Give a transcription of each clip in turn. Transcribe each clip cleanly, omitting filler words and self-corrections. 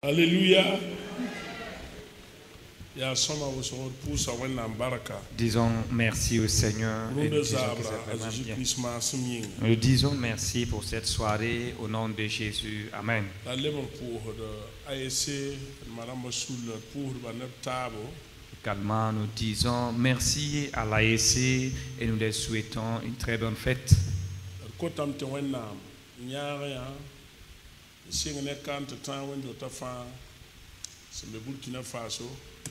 Alléluia. Disons merci au Seigneur et nous disons que c'est vraiment bien. Nous disons merci pour cette soirée au nom de Jésus. Amen. Également, nous disons merci à l'AEC et nous leur souhaitons une très bonne fête.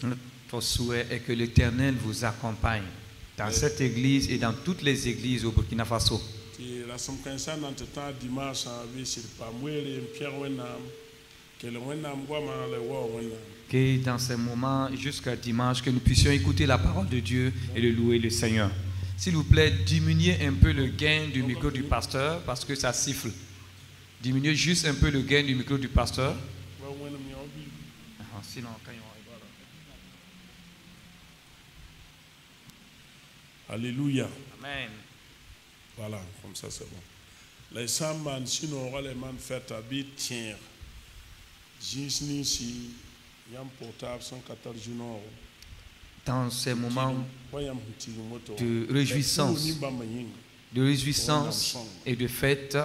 Notre souhait est que l'Éternel vous accompagne dans cette église et dans toutes les églises au Burkina Faso. Que dans ces moments, jusqu'à dimanche, que nous puissions écouter la parole de Dieu et le louer le Seigneur. S'il vous plaît, diminuez un peu le gain du micro du pasteur parce que ça siffle. Diminuez juste un peu le gain du micro du pasteur. Sinon, quand Alléluia. Amen. Voilà, comme ça c'est bon. Les samans, sinon, on va les man faire tabi tiens. Jinsni si yam portable 114 jours. Dans ces moments de réjouissance et de fête,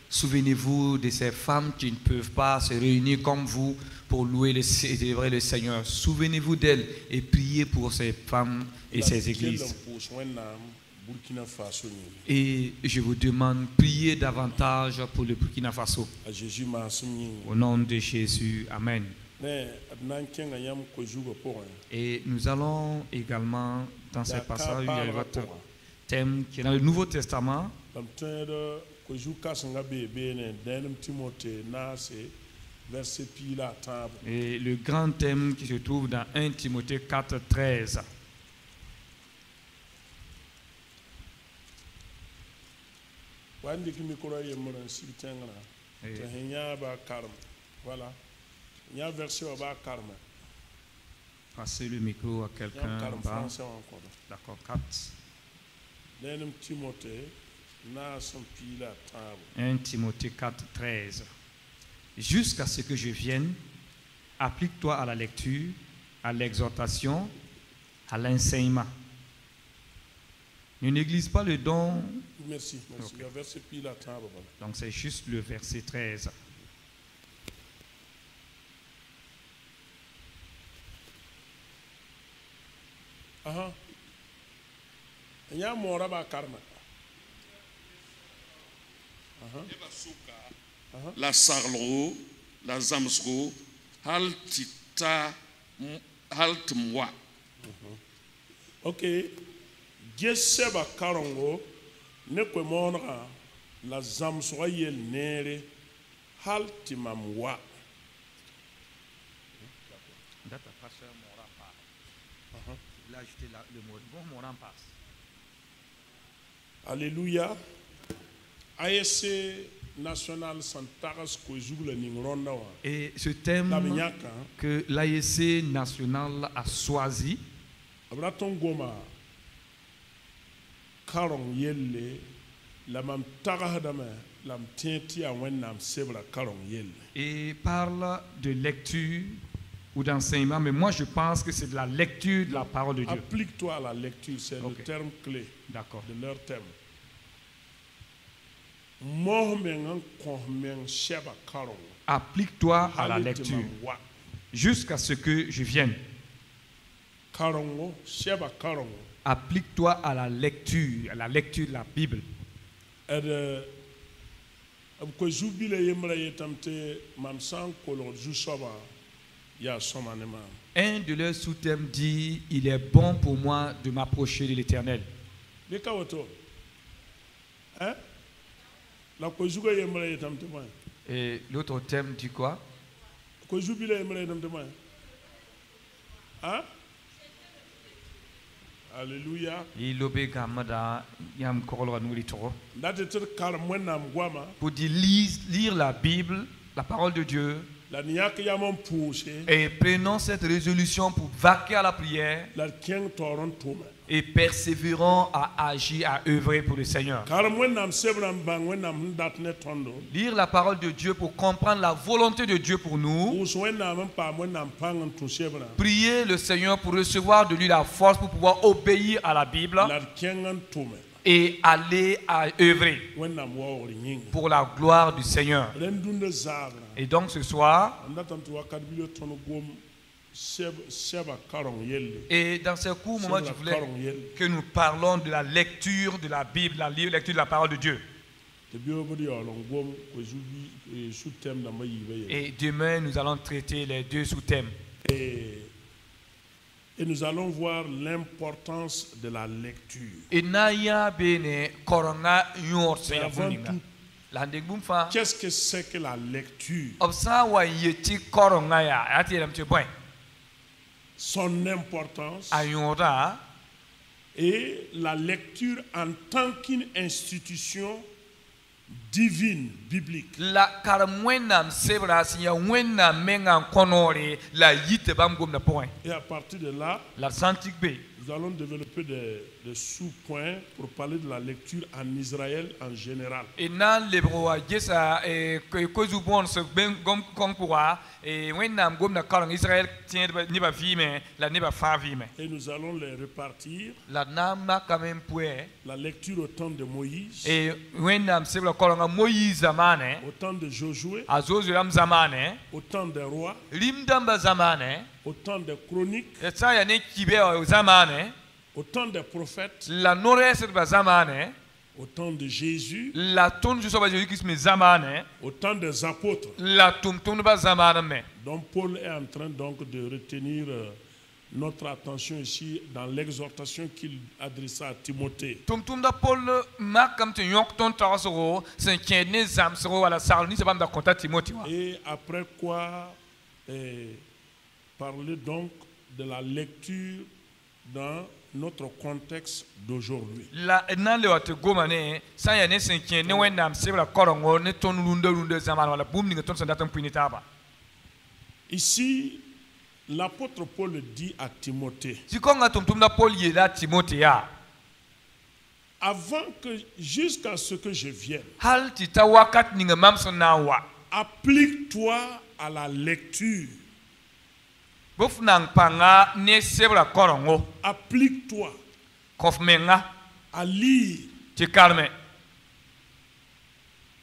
souvenez-vous de ces femmes qui ne peuvent pas se réunir comme vous pour louer et célébrer le Seigneur. Souvenez-vous d'elles et priez pour ces femmes et ces églises. Et je vous demande, priez davantage pour le Burkina Faso. Au nom de Jésus, Amen. Et nous allons également, dans ce passage, il y a votre thème qui est dans le Nouveau Testament. Et le grand thème qui se trouve dans 1 Timothée 4, 13. Passez le micro à quelqu'un. D'accord, 4. 1 Timothée 4, 13. Jusqu'à ce que je vienne, applique-toi à la lecture, à l'exhortation, à l'enseignement. Ne néglige pas le don. Merci. Okay. Donc c'est juste le verset 13. La sarlo, la zamsro, haltita, haltmwa. Ok. Jeseba karongo, ne kwemonra, la zamsro yel nere, haltimamwa. Là, ajouter le mot. Bon, mon passe. Alléluia. ASC national Santaras Kojugla Ningronda. Et ce thème que l'ASC national a choisi, Abraton Goma Karong Yelle, la mam Tarahadame, la Mtienti à Wenam Sebra Karong Yelle. Et parle de lecture ou d'enseignement, mais moi je pense que c'est de la lecture de la parole de Dieu. Applique-toi à la lecture, c'est le terme clé de leur thème. Applique-toi à la lecture jusqu'à ce que je vienne. Applique-toi à la lecture de la Bible. Un de leurs sous-thèmes dit, il est bon pour moi de m'approcher de l'Éternel. Et l'autre thème dit quoi? Alléluia. Pour dire lire la Bible, la parole de Dieu. Et prenons cette résolution pour vaquer à la prière. et persévérant à agir, à œuvrer pour le Seigneur. Lire la parole de Dieu pour comprendre la volonté de Dieu pour nous. Prier le Seigneur pour recevoir de lui la force pour pouvoir obéir à la Bible et aller à œuvrer pour la gloire du Seigneur. Et donc ce soir, et dans ce court moment, je voulais que nous parlons de la lecture de la Bible, la lecture de la parole de Dieu. Et demain, nous allons traiter les deux sous-thèmes. Et nous allons voir l'importance de la lecture. Qu'est-ce que c'est que la lecture? Son importance et la lecture en tant qu'une institution divine, biblique. Et à partir de là, nous allons développer des sous-points pour parler de la lecture en Israël en général. Et nous allons les répartir. La lecture au temps de Moïse, au temps de Josué, au temps des rois, au temps des chroniques, au temps des prophètes, au temps de Jésus, au temps des apôtres. Donc Paul est en train donc de retenir notre attention ici dans l'exhortation qu'il adressa à Timothée. Et après quoi parler donc de la lecture dans notre contexte d'aujourd'hui. Ici, l'apôtre Paul dit à Timothée, avant que, jusqu'à ce que je vienne, applique-toi à la lecture. Applique-toi à lire.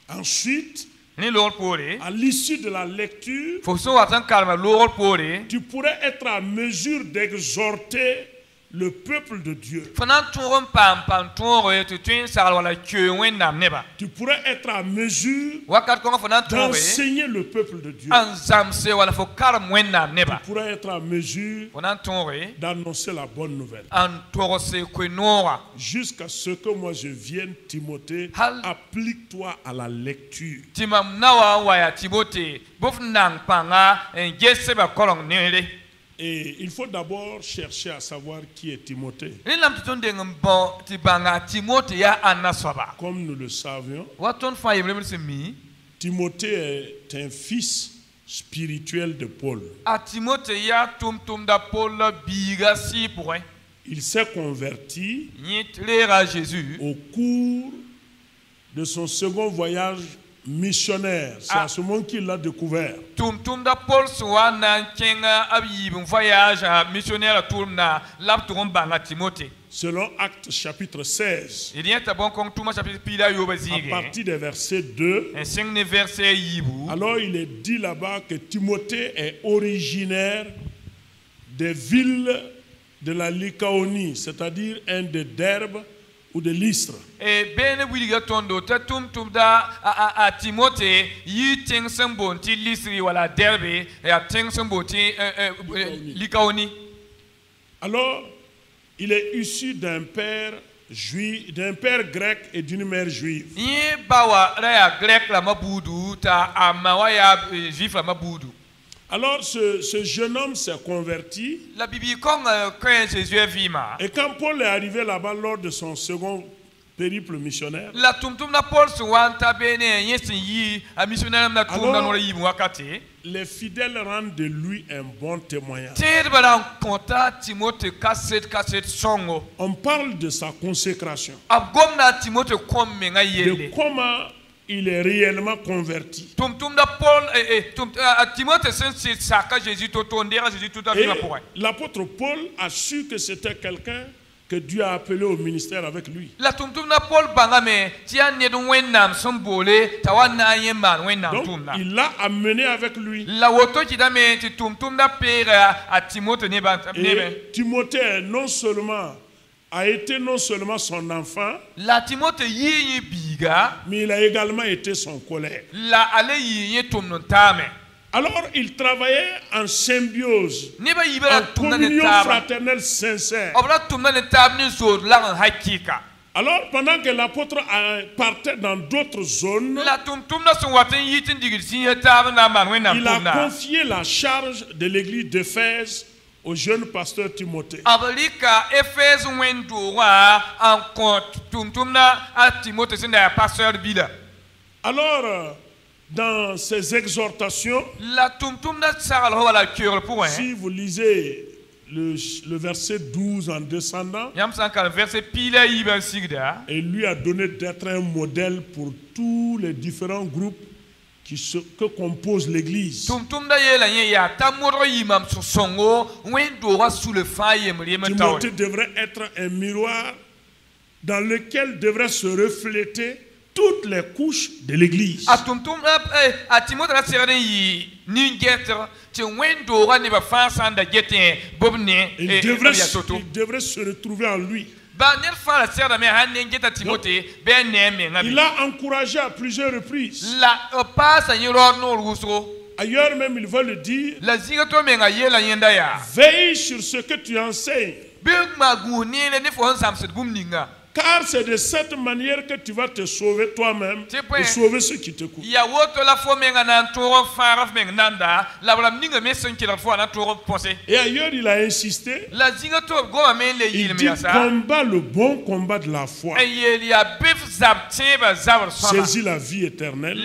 Ensuite, à l'issue de la lecture, tu pourrais être à mesure d'exhorter le peuple de Dieu. Tu pourrais être à mesure d'enseigner le peuple de Dieu. Tu pourrais être à mesure d'annoncer la bonne nouvelle. Jusqu'à ce que moi je vienne, Timothée, applique-toi à la lecture. Et il faut d'abord chercher à savoir qui est Timothée. Comme nous le savions, Timothée est un fils spirituel de Paul. Il s'est converti au cours de son second voyage missionnaire. C'est à ce moment qu'il l'a découvert. Selon Actes chapitre 16, à partir des versets 2, alors il est dit là-bas que Timothée est originaire des villes de la Lycaonie, c'est-à-dire un de Derbe ou de Lystre. Et alors, il est issu d'un père juif, d'un père grec et d'une mère juive. Alors ce jeune homme s'est converti. Et quand Paul est arrivé là-bas lors de son second périple missionnaire. La tumtumna Paul suwanta bene yesin yi a missionnaire na tumna no yi wakati. Les fidèles rendent de lui un bon témoignage. On parle de sa consécration. De comment il est réellement converti. L'apôtre Paul a su que c'était quelqu'un que Dieu a appelé au ministère avec lui. Donc, il l'a amené avec lui. Et Timothée a été non seulement son enfant, mais il a également été son collègue. Alors il travaillait en symbiose, en communion fraternelle sincère. Alors pendant que l'apôtre partait dans d'autres zones, il a confié la charge de l'église d'Éphèse au jeune pasteur Timothée. Alors, dans ses exhortations, si vous lisez le verset 12 en descendant, et lui a donné d'être un modèle pour tous les différents groupes que compose l'église. Timothée devrait être un miroir dans lequel devrait se refléter toutes les couches de l'église. Il devrait se retrouver en lui. Il a encouragé à plusieurs reprises. Ailleurs même, il va le dire. Veille sur ce que tu enseignes. Car c'est de cette manière que tu vas te sauver toi-même et sauver ceux qui te courent. Et ailleurs, il a insisté. Il dit combat le bon combat de la foi. Saisis la vie éternelle.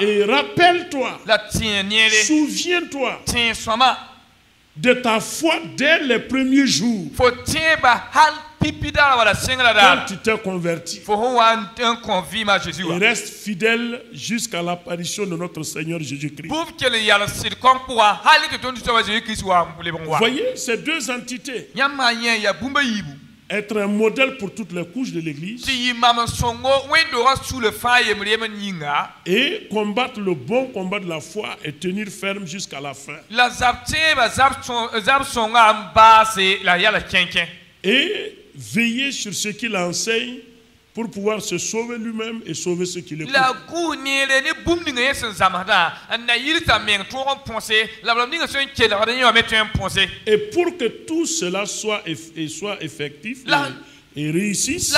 Et rappelle-toi, souviens-toi de ta foi dès les premiers jours. Quand tu t'es converti. Et reste fidèle jusqu'à l'apparition de notre Seigneur Jésus-Christ. Vous voyez ces deux entités. Être un modèle pour toutes les couches de l'église et combattre le bon combat de la foi et tenir ferme jusqu'à la fin. Et veiller sur ce qu'il enseigne pour pouvoir se sauver lui-même et sauver ceux qui l'écoutent. Et pour que tout cela soit effectif et réussisse,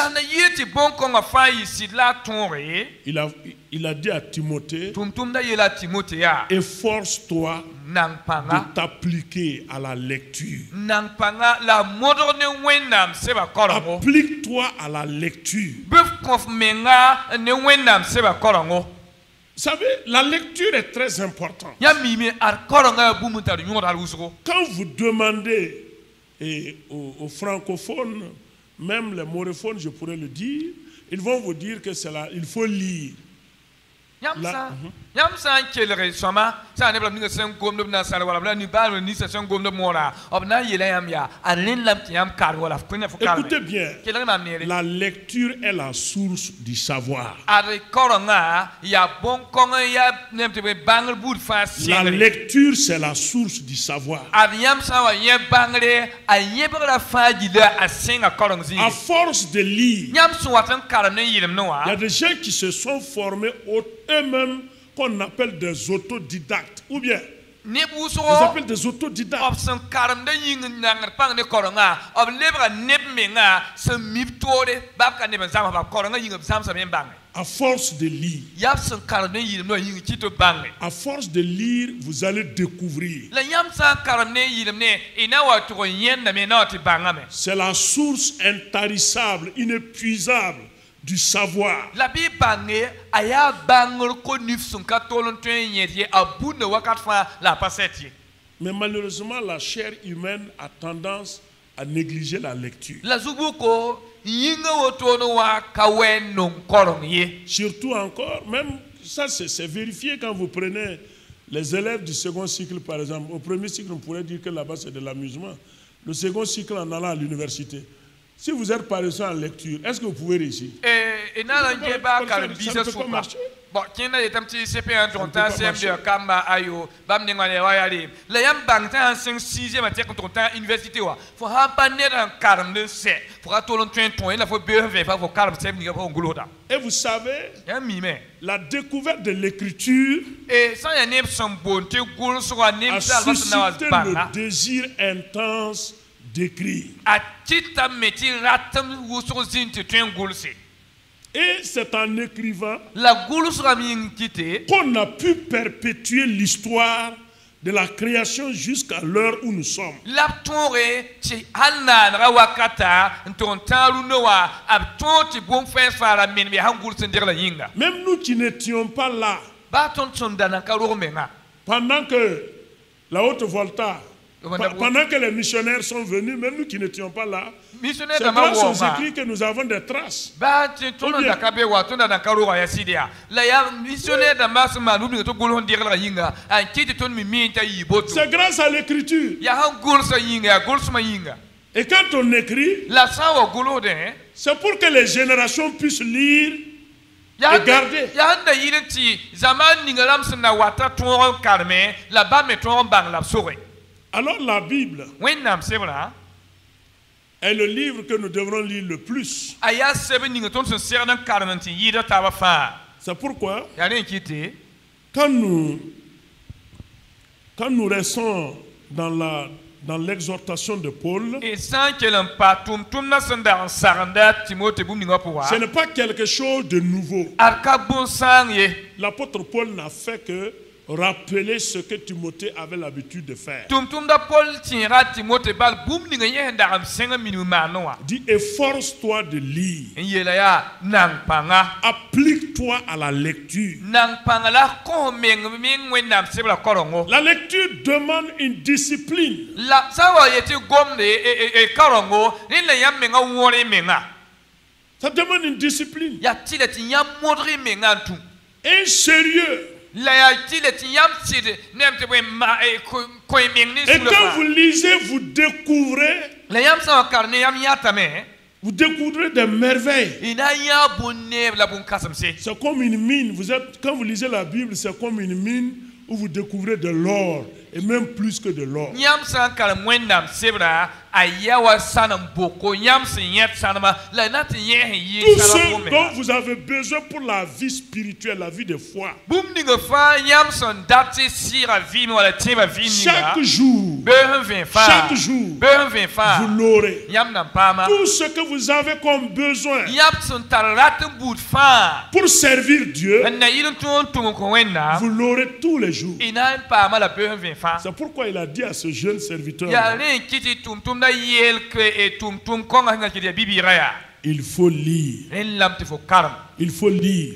il a dit à Timothée, efforce-toi de t'appliquer à la lecture. Applique-toi à la lecture. Vous savez, la lecture est très importante. Quand vous demandez aux francophones, même les morophones, je pourrais le dire, ils vont vous dire que c'est là, il faut lire. Vous voyez, écoutez bien, la lecture est la source du savoir. La lecture, c'est la source du savoir. À force de lire, il y a des gens qui se sont formés eux-mêmes, qu'on appelle des autodidactes, ou bien on appelle des autodidactes. À force de lire, à force de lire, vous allez découvrir. C'est la source intarissable, inépuisable du savoir. Mais malheureusement, la chair humaine a tendance à négliger la lecture. Surtout encore, même ça c'est vérifié quand vous prenez les élèves du second cycle par exemple. Au premier cycle, on pourrait dire que là-bas c'est de l'amusement. Le second cycle en allant à l'université. Si vous êtes paresseux en lecture, est-ce que vous pouvez réussir? Ça ne peut pas marcher. Bon, qui n'a été un petit CP1 ton temps, CM2, Kamba, Ayo, Bam Ningwane, Wayali. La yam bangta en 5-6e matière contre ton temps université. Faut pas naître en 47. Faut pas tout le temps, il faut bien faire pour 47 n'y a pas un goulot. Et vous savez, la découverte de l'écriture a suscité le désir intense d'écrire. Et c'est en écrivant qu'on a pu perpétuer l'histoire de la création jusqu'à l'heure où nous sommes. Même nous qui n'étions pas là, pendant que la Haute-Volta, pendant que les missionnaires sont venus, même nous qui n'étions pas là, c'est grâce aux écrits que nous avons des traces. C'est grâce à l'écriture. Et quand on écrit, c'est pour que les générations puissent lire et garder. Alors la Bible est le livre que nous devrons lire le plus. C'est pourquoi quand nous restons dans l'exhortation de Paul, ce n'est pas quelque chose de nouveau. L'apôtre Paul n'a fait que rappeler ce que Timothée avait l'habitude de faire. Dit efforce-toi de lire. Applique-toi à la lecture. La lecture demande une discipline. Ça demande une discipline. Et sérieux. Et quand vous lisez, vous découvrez des merveilles. C'est comme une mine. Quand vous lisez la Bible, c'est comme une mine où vous découvrez de l'or. Et même plus que de l'or. Tout ce dont vous avez besoin pour la vie spirituelle, la vie de foi. Chaque jour, vous l'aurez. Tout ce que vous avez comme besoin pour servir Dieu, vous l'aurez tous les jours. C'est pourquoi il a dit à ce jeune serviteur, il faut lire. Il faut lire.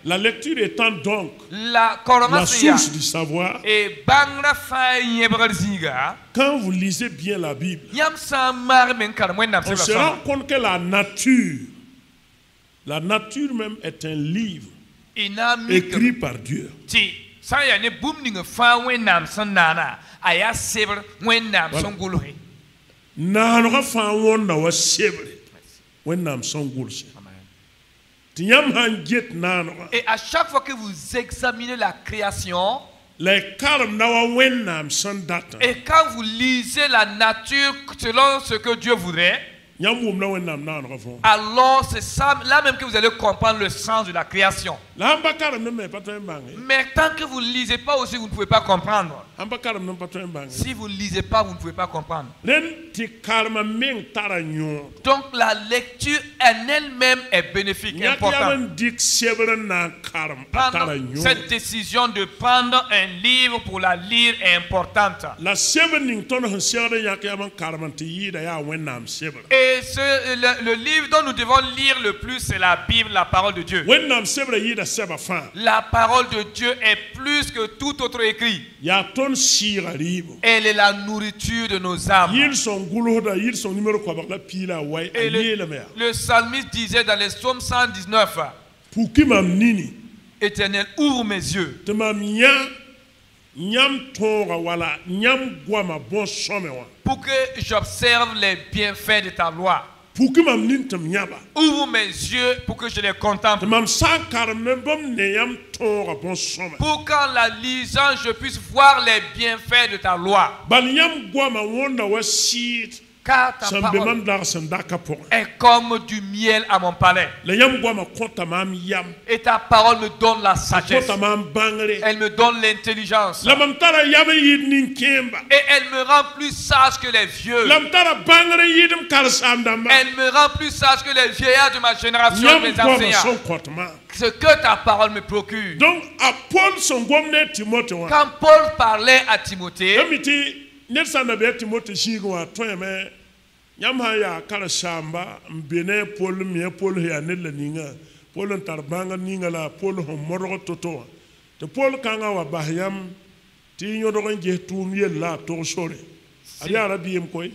La lecture étant donc la source du savoir, quand vous lisez bien la Bible, on se rend compte que la nature même est un livre écrit par Dieu. Et à chaque fois que vous examinez la création, et quand vous lisez la nature selon ce que Dieu voudrait, alors c'est ça là même que vous allez comprendre le sens de la création. Mais tant que vous ne lisez pas aussi, vous ne pouvez pas comprendre. Si vous ne lisez pas, vous ne pouvez pas comprendre. Donc la lecture en elle-même est bénéfique et importante. Cette décision de prendre un livre pour la lire est importante. Et le livre dont nous devons lire le plus, c'est la Bible, la parole de Dieu. La parole de Dieu est plus que tout autre écrit. Elle est la nourriture de nos âmes. Et le psalmiste disait dans les psaumes 119, Éternel, ouvre mes yeux. Pour que j'observe les bienfaits de ta loi. Ouvre mes yeux pour que je les contemple. Pour qu'en la lisant, je puisse voir les bienfaits de ta loi. Car ta parole est comme du miel à mon palais. Et ta parole me donne la sagesse. Elle me donne l'intelligence. Et elle me rend plus sage que les vieux. Elle me rend plus sage que les vieillards de ma génération, mes enseignants. Ce que ta parole me procure. Donc, quand Paul parlait à Timothée, Yamhaya Karashamba, Bene Paul, Mia Paul, Yanella Ninga, Paul and Tarbanga Ningala, Paul Homoro Toto. The Paul Kanga Bahayam, Tino Get to Miela, Toshore.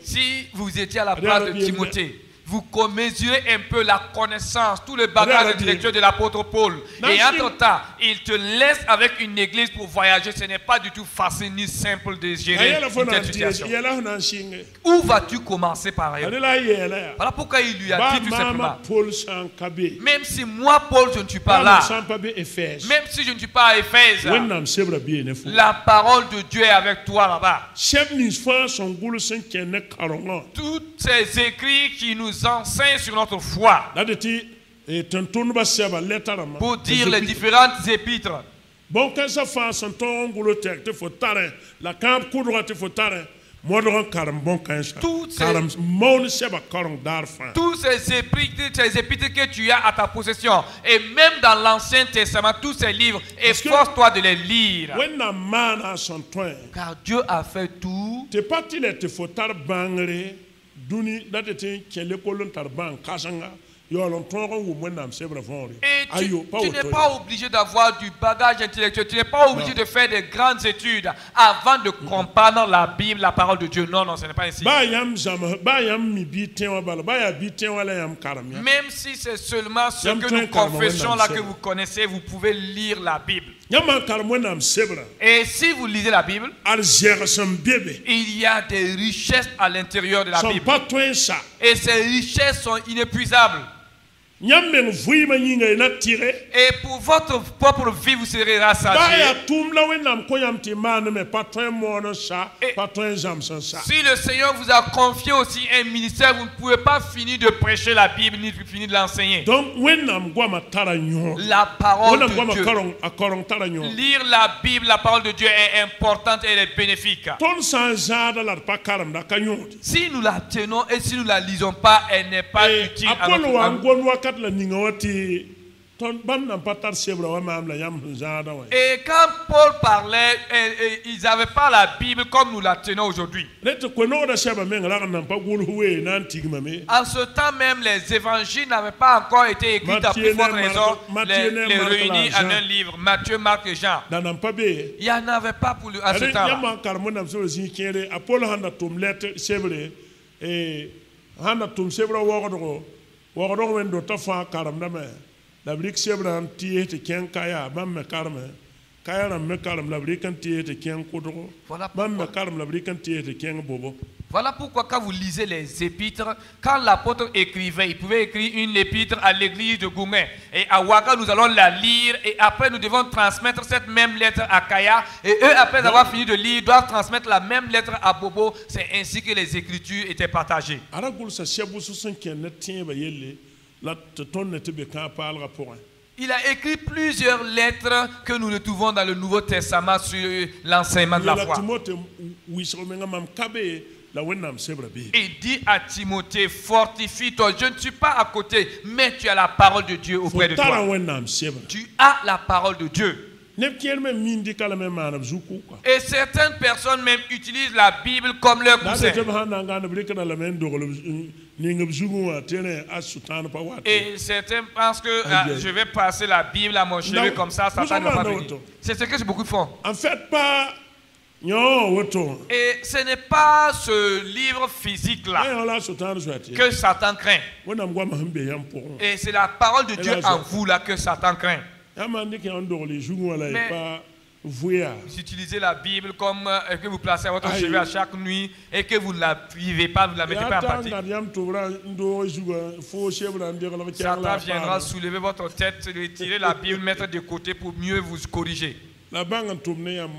Si vous étiez à la place de Timothée, vous mesurez un peu la connaissance, tout le bagage intellectuel de l'apôtre Paul. Et entre-temps, il te laisse avec une église pour voyager. Ce n'est pas du tout facile ni simple de gérer cette situation. Où vas-tu commencer par ailleurs? Voilà pourquoi il lui a dit tout simplement. Même si moi, Paul, je ne suis pas là. Même si je ne suis pas à Éphèse. La parole de Dieu est avec toi là-bas. Tous ces écrits qui nous enseignent sur notre foi. Pour dire les différentes épîtres. Tous ces épîtres que tu as à ta possession, et même dans l'Ancien Testament, tous ces livres, efforce-toi de les lire. Car Dieu a fait tout. Et tu n'es pas obligé d'avoir du bagage intellectuel. Tu n'es pas obligé de faire des grandes études avant de comprendre la Bible, la parole de Dieu. Non, non, ce n'est pas ainsi. Même si c'est seulement ce que nous confessons là que vous connaissez, vous pouvez lire la Bible. Et si vous lisez la Bible, il y a des richesses à l'intérieur de la Bible. Et ces richesses sont inépuisables. Et pour votre propre vie, vous serez rassasiés. Si le Seigneur vous a confié aussi un ministère, vous ne pouvez pas finir de prêcher la Bible ni finir de l'enseigner. La parole de Dieu. Lire la Bible, la parole de Dieu est importante et elle est bénéfique. Si nous la tenons et si nous ne la lisons pas, elle n'est pas utile à notre âme. Et quand Paul parlait, ils n'avaient pas la Bible comme nous la tenons aujourd'hui. En ce temps même, les évangiles n'avaient pas encore été écrits à plus forte raison, les réunis en un livre, Matthieu, Marc et Jean. Il n'y en avait pas pour à ce temps-là. La brique sebran tie te kien kaya mamme karme kaya na me karme la brique tie te kien kodro mamme karme la brique tie te kien bobo. Voilà pourquoi quand vous lisez les épîtres, quand l'apôtre écrivait, il pouvait écrire une épître à l'église de Goumet. Et à Ouaga, nous allons la lire et après nous devons transmettre cette même lettre à Kaya. Et eux, après avoir fini de lire, doivent transmettre la même lettre à Bobo. C'est ainsi que les écritures étaient partagées. Il a écrit plusieurs lettres que nous retrouvons dans le Nouveau Testament sur l'enseignement de la foi. Il dit à Timothée, fortifie-toi. Je ne suis pas à côté, mais tu as la parole de Dieu auprès de toi. Tu as la parole de Dieu. Et certaines personnes même utilisent la Bible comme leur coussin. Et certains pensent que je vais passer la Bible à mon cheveu comme ça, Satan ne va pas venir. C'est ce que beaucoup font. En fait, pas. Et ce n'est pas ce livre physique-là que Satan craint. Et c'est la parole de Dieu en vous là que Satan craint. Mais vous utilisez la Bible comme que vous placez à votre chevet à chaque nuit et que vous ne la vivez pas, vous ne la mettez pas en pratique. Satan viendra soulever votre tête, retirer la Bible, mettre de côté pour mieux vous corriger.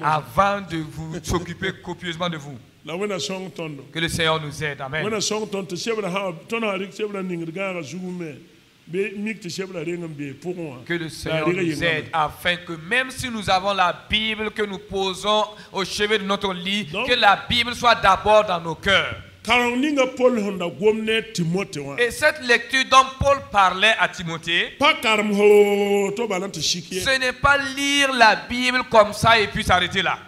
Avant de vous s'occuper copieusement de vous. Que le Seigneur nous aide. Amen. Que le Seigneur nous aide afin que même si nous avons la Bible que nous posons au chevet de notre lit, que la Bible soit d'abord dans nos cœurs. Et cette lecture dont Paul parlait à Timothée, ce n'est pas lire la Bible comme ça et puis s'arrêter là.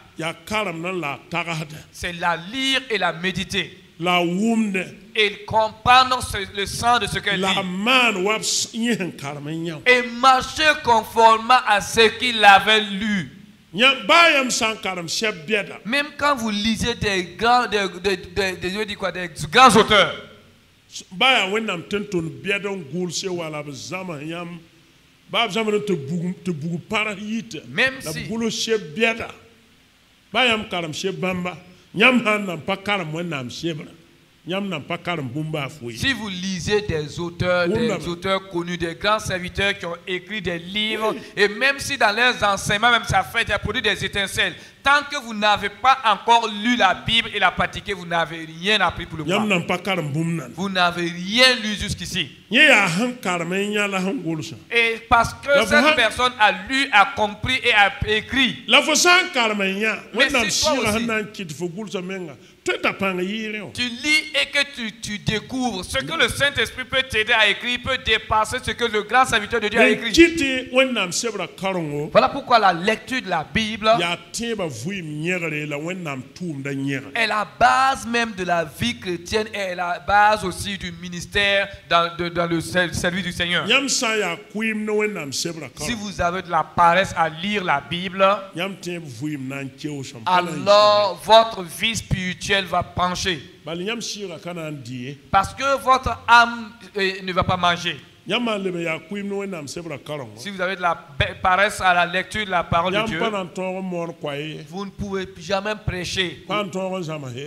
C'est la lire et la méditer. Et comprendre le sens de ce qu'elle dit. Et marcher conformément à ce qu'il avait lu. Même quand vous lisez des grands auteurs. Même si vous lisez des auteurs connus, des grands serviteurs qui ont écrit des livres, et même si dans leurs enseignements, même ça fait produit des étincelles, tant que vous n'avez pas encore lu la Bible et la pratiqué, vous n'avez rien appris pour le voir. Vous n'avez rien lu jusqu'ici. Et parce que cette personne a lu, a compris et a écrit. Mais si toi aussi, tu lis et que tu découvres ce que le Saint-Esprit peut t'aider à écrire, peut dépasser ce que le grand serviteur de Dieu a écrit. Voilà pourquoi la lecture de la Bible est la base même de la vie chrétienne et est la base aussi du ministère dans le service du Seigneur. Si vous avez de la paresse à lire la Bible, alors votre vie spirituelle va pencher. Parce que votre âme ne va pas manger. Si vous avez de la paresse à la lecture de la parole de Dieu, vous ne pouvez jamais prêcher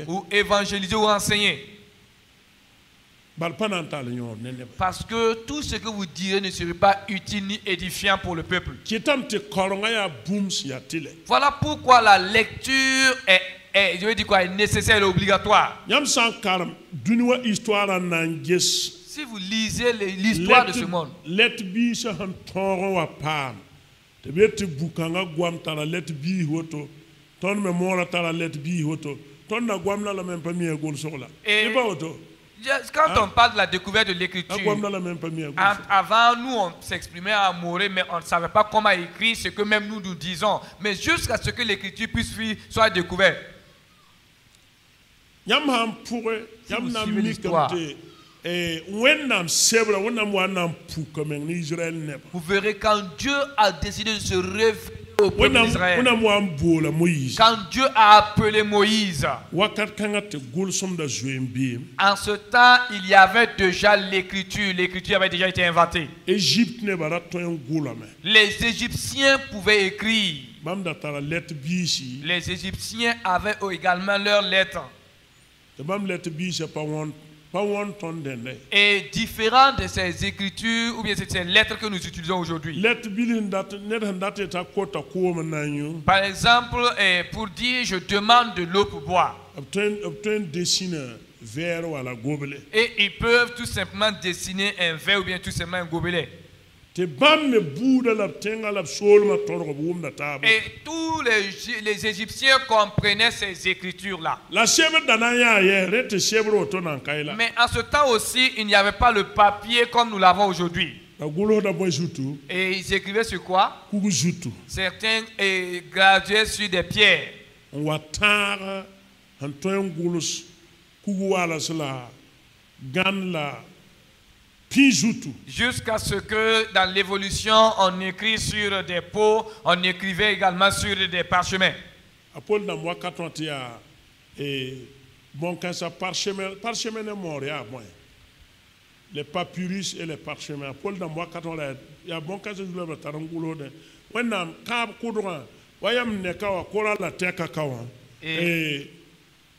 ou évangéliser ou enseigner. Parce que tout ce que vous direz ne serait pas utile ni édifiant pour le peuple. Voilà pourquoi la lecture est nécessaire et obligatoire. Si vous lisez l'histoire de ce monde, quand on parle de la découverte de l'écriture, avant nous on s'exprimait à Morée, mais on ne savait pas comment écrire ce que même nous disons. Mais jusqu'à ce que l'écriture puisse soit découverte. Si vous suivez l'histoire, vous verrez quand Dieu a décidé de se révéler au peuple d'Israël, quand Dieu a appelé Moïse, en ce temps il y avait déjà l'écriture avait déjà été inventée. Les Égyptiens pouvaient écrire. Les Égyptiens avaient également leurs lettres. Et différent de ces écritures ou bien ces lettres que nous utilisons aujourd'hui. Par exemple, pour dire je demande de l'eau pour boire. Et ils peuvent tout simplement dessiner un verre ou bien tout simplement un gobelet. Et tous les Égyptiens comprenaient ces écritures-là. Mais en ce temps aussi, il n'y avait pas le papier comme nous l'avons aujourd'hui. Et ils écrivaient sur quoi? Certains graduaient sur des pierres. Jusqu'à ce que dans l'évolution, on écrit sur des pots, on écrivait également sur des parchemins. Les papyrus et les parchemins. Paul dans moi quand on a bon cas de le tarangulo de when kab kudra wayam ne kawa kola la teka kawa et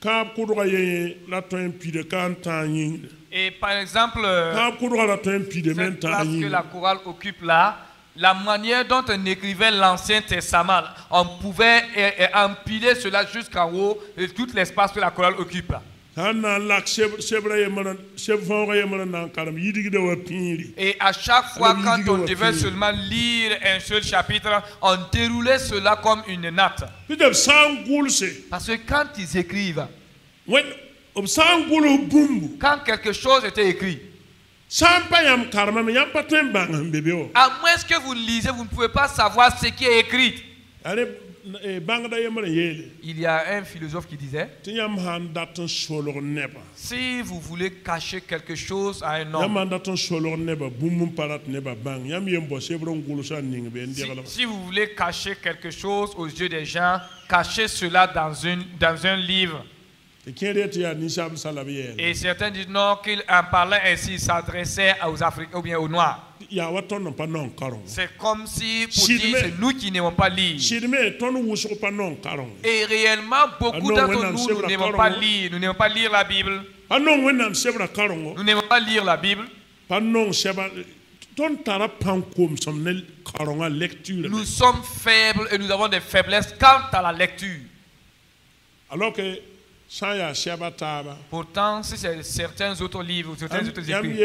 kab kudra ye la ton pi de cantan. Et par exemple, kab kudra la ton pi de cette place que la chorale occupe là, la manière dont on écrivait l'Ancien Testament, on pouvait empiler cela jusqu'en haut et tout l'espace que la chorale occupe. Et à chaque fois quand on devait seulement lire un seul chapitre, on déroulait cela comme une natte. Parce que quand ils écrivent, quand quelque chose était écrit, à moins que vous lisez, vous ne pouvez pas savoir ce qui est écrit. Il y a un philosophe qui disait, si vous voulez cacher quelque chose à un homme, si vous voulez cacher quelque chose aux yeux des gens, cachez cela dans un livre. Et certains disent non, qu'il en parlait ainsi, il s'adressait aux Africains ou bien aux Noirs. C'est comme si pour dire c'est nous qui n'aimons pas lire. Et réellement, beaucoup d'entre nous, nous n'aimons pas lire. Nous n'aimons pas lire la Bible. Nous n'aimons pas lire la Bible. Nous sommes faibles et nous avons des faiblesses quant à la lecture. Alors que pourtant, si c'est certains autres livres, certains autres écrits.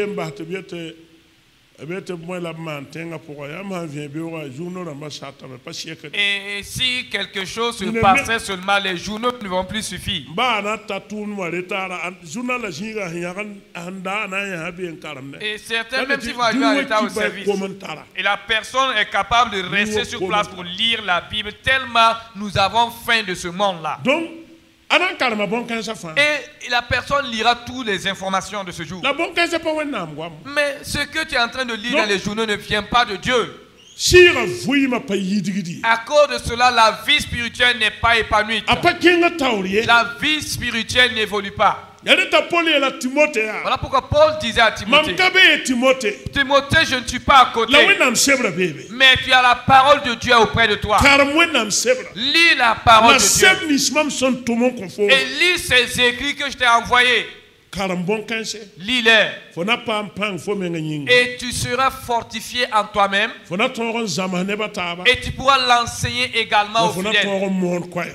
Et si quelque chose se passait seulement, les journaux ne vont plus suffire. Et certains, même s'ils vont arriver en retard au service, et la personne est capable de rester sur place pour lire la Bible, tellement nous avons faim de ce monde-là. Et la personne lira toutes les informations de ce jour. Mais ce que tu es en train de lire dans les journaux ne vient pas de Dieu. À cause de cela, la vie spirituelle n'est pas épanouie. La vie spirituelle n'évolue pas. Voilà pourquoi Paul disait à Timothée, Timothée, je ne suis pas à côté, mais tu as la parole de Dieu auprès de toi. Lis la parole de Dieu et lis ces écrits que je t'ai envoyés. Lis-les et tu seras fortifié en toi-même et tu pourras l'enseigner également aux fidèles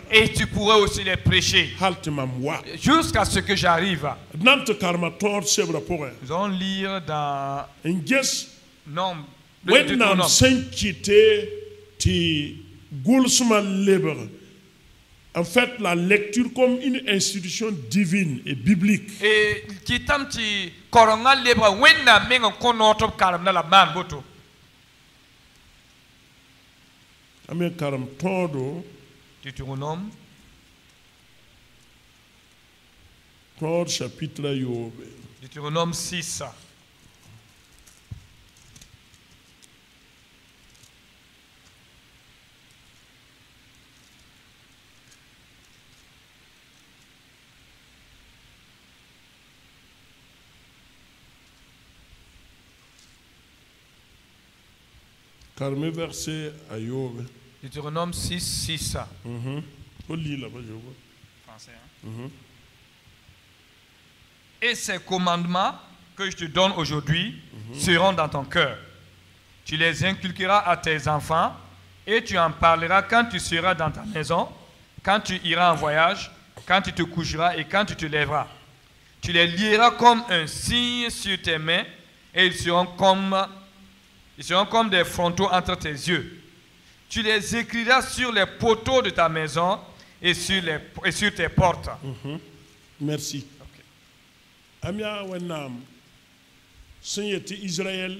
et tu pourras aussi les prêcher jusqu'à ce que j'arrive. Nous allons lire dans Nombre. En fait, la lecture comme une institution divine et biblique. Et Deutéronome 6. Verset à Yob. Deutéronome 6, 6. Et ces commandements que je te donne aujourd'hui seront dans ton cœur. Tu les inculqueras à tes enfants et tu en parleras quand tu seras dans ta maison, quand tu iras en voyage, quand tu te coucheras et quand tu te lèveras. Tu les lieras comme un signe sur tes mains et ils seront comme Ils seront comme des frontaux entre tes yeux. Tu les écriras sur les poteaux de ta maison et sur tes portes. Merci. Amia wenam senyeti Israël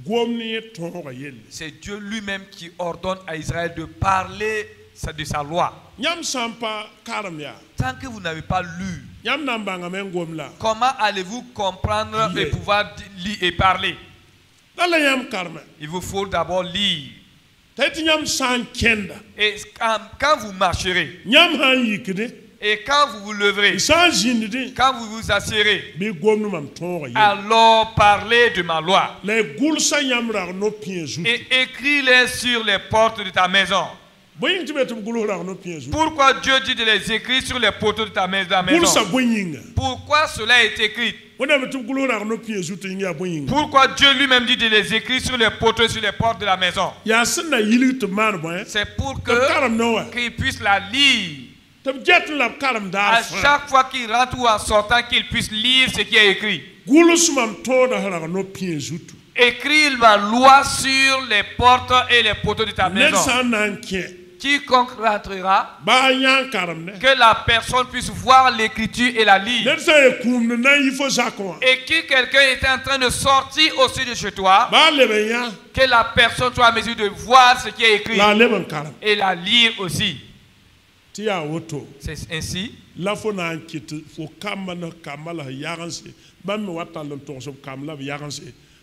gomni tonga yelle. C'est Dieu lui-même qui ordonne à Israël de parler de sa loi. Nyam sampa karamya. Tant que vous n'avez pas lu, Nyam nambanga men gomla. comment allez-vous comprendre et pouvoir lire et parler? Dala nyam karma. Il vous faut d'abord lire. Tati nyam san kenda. Et quand vous marcherez, Nyam han yikide. et quand vous vous leverez, San jindide. quand vous vous assiérez, Bi gomnu mam tonga yelle. alors parlez de ma loi. Les gulsa nyam rar no pienju. Et écris-les sur les portes de ta maison. Boyin tibetum gulu rar no pienju. Pourquoi Dieu dit de les écrire sur les poteaux de ta maison? Gulsa boyinga. Pourquoi cela est écrit? Pourquoi Dieu lui-même dit de les écrire sur les poteaux et sur les portes de la maison? C'est pour qu'ils puissent la lire. À chaque fois qu'il rentre ou en sortant, qu'il puisse lire ce qui est écrit. Écris ma loi sur les portes et les poteaux de ta maison. Quiconque rentrera, que la personne puisse voir l'écriture et la lire. Et que quelqu'un est en train de sortir aussi de chez toi, que la personne soit en mesure de voir ce qui est écrit et la lire aussi. C'est ainsi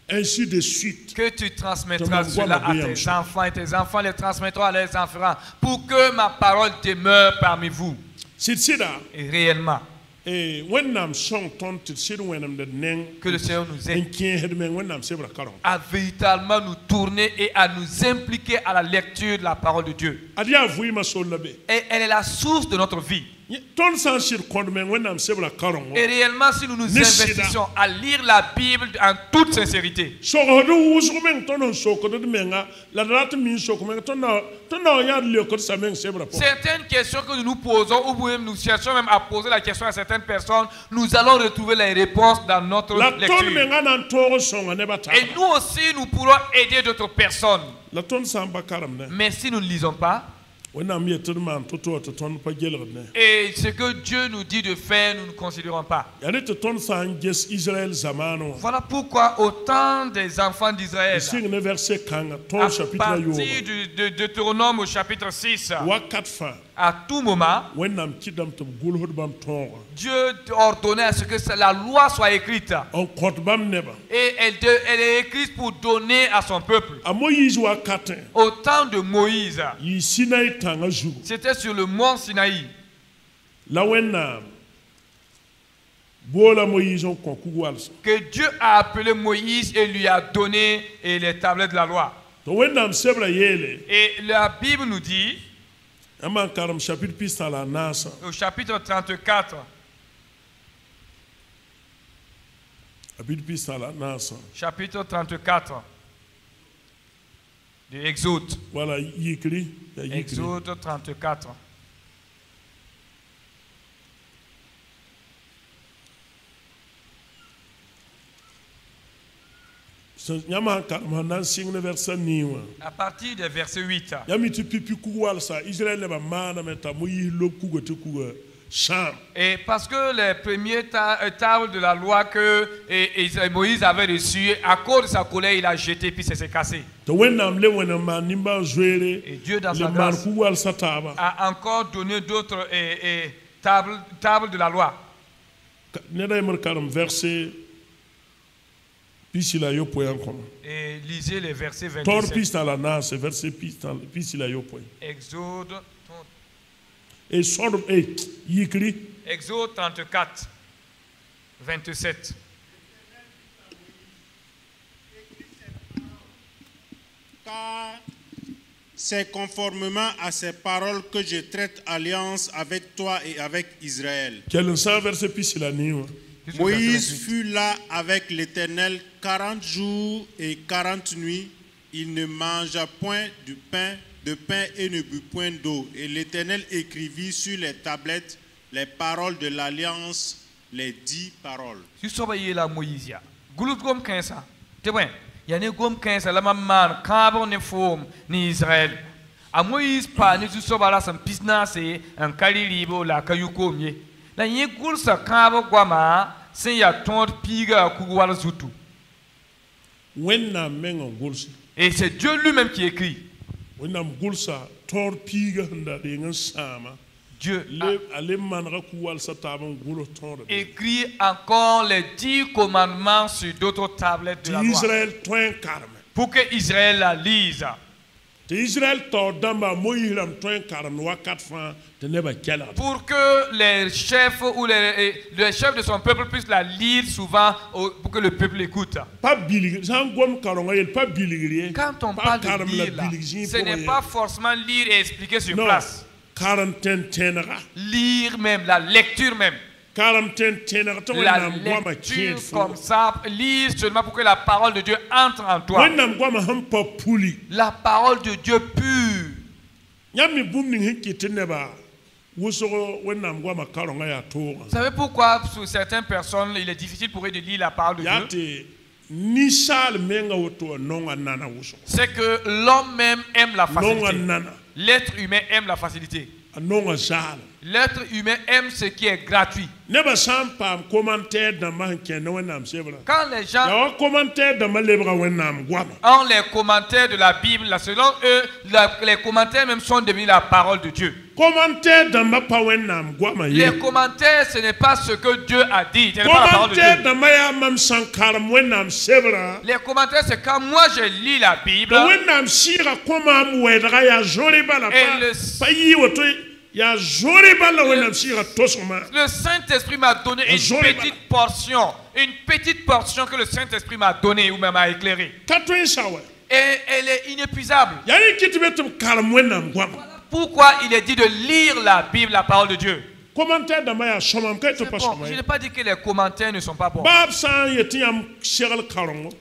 ainsi de suite que tu transmettras cela à tes enfants et tes enfants les transmettront à leurs enfants pour que ma parole demeure parmi vous. Et réellement, que le Seigneur nous aide à véritablement nous tourner et à nous impliquer à la lecture de la parole de Dieu. Et elle est la source de notre vie. Et réellement, si nous nous investissons à lire la Bible en toute sincérité, certaines questions que nous nous posons, ou même nous cherchons même à poser la question à certaines personnes, nous allons retrouver les réponses dans notre lecture. Et nous aussi, nous pourrons aider d'autres personnes. Mais si nous ne lisons pas, et ce que Dieu nous dit de faire, nous ne considérons pas. Voilà pourquoi autant des enfants d'Israël, à partir de Deutéronome au chapitre 6, à tout moment, Dieu ordonnait à ce que la loi soit écrite. Et elle est écrite pour donner à son peuple. Au temps de Moïse, c'était sur le mont Sinaï. Que Dieu a appelé Moïse et lui a donné les tablettes de la loi. Et la Bible nous dit, au chapitre 34, chapitre 34 de Exode. Voilà, Exode 34. À partir du verset 8. Et parce que les premières tables de la loi que Moïse avait reçues, à cause de sa colère, il a jeté puis ça s'est cassé. Et Dieu dans sa grâce a encore donné d'autres tables de la loi. Et lisez les versets 27. Exode. Exode 34, 27. Car c'est conformément à ces paroles que je traite alliance avec toi et avec Israël. Moïse fut là avec l'Éternel 40 jours et 40 nuits. Il ne mangea point de pain et ne but point d'eau. Et l'Éternel écrivit sur les tablettes les paroles de l'alliance, les 10 paroles. yani gom 15 la man kabo ne form ni Israël a Moïse pa ni so bala sam pisna se an kalilibo la kayukomye la yegul sa kabo gwama sen ya tont piga ku wala zutu et c'est Dieu lui-même qui écrit. Dieu écrit encore les 10 commandements sur d'autres tablettes de la loi pour que Israël la lise. Pour que les chefs ou les chefs de son peuple puissent la lire souvent pour que le peuple écoute. Quand on parle de lire là, ce n'est pas forcément lire et expliquer sur place. Lire même, la lecture même. La lecture comme ça, lire seulement pour que la parole de Dieu entre en toi. La parole de Dieu pure. Vous savez pourquoi pour certaines personnes il est difficile pour eux de lire la parole de Dieu? C'est que l'homme même aime la facilité. L'être humain aime la facilité. L'être humain aime ce qui est gratuit. Quand les gens ont les commentaires de la Bible, là, selon eux, les commentaires même sont devenus la parole de Dieu. Les commentaires, ce n'est pas ce que Dieu a dit. Ce n'est pas la parole de Dieu. Les commentaires, c'est quand moi je lis la Bible. Le Saint-Esprit m'a donné une petite portion que le Saint-Esprit m'a donnée ou même a éclairée. Et elle est inépuisable. Voilà pourquoi il est dit de lire la Bible, la parole de Dieu. Bon, je n'ai pas dit que les commentaires ne sont pas bons.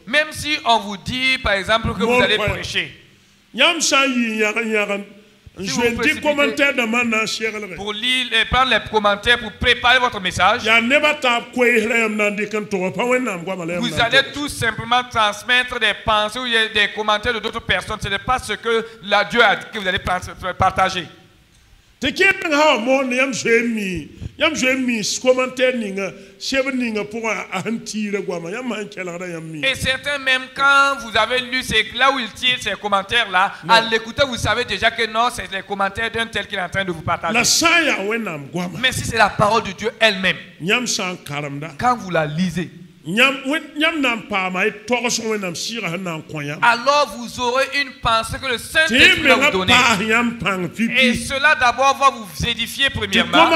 Même si on vous dit, par exemple, que vous allez prêcher. Je dis commentaires de pour lire et prendre les commentaires pour préparer votre message. Vous allez tout simplement transmettre des pensées ou des commentaires de d'autres personnes. Ce n'est pas ce que Dieu a dit que vous allez partager. Et certains même quand vous avez lu là où il tire ces commentaires là, à l'écouter vous savez déjà que non, c'est les commentaires d'un tel qu'il est en train de vous partager. Mais si c'est la parole de Dieu elle-même, quand vous la lisez, alors vous aurez une pensée que le Saint-Esprit va vous donner. Et cela d'abord va vous édifier premièrement.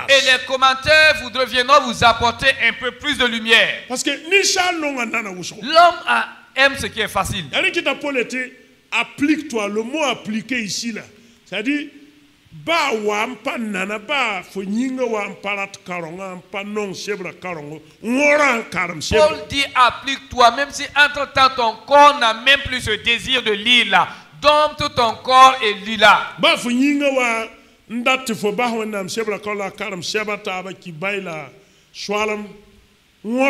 Et les commentaires viendront vous apporter un peu plus de lumière. Parce que l'homme aime ce qui est facile. Applique-toi. Le mot appliquer ici là, c'est-à-dire Paul dit applique-toi, même si entre-temps ton corps n'a même plus ce désir de lire là. Donne tout ton corps et lis là. Même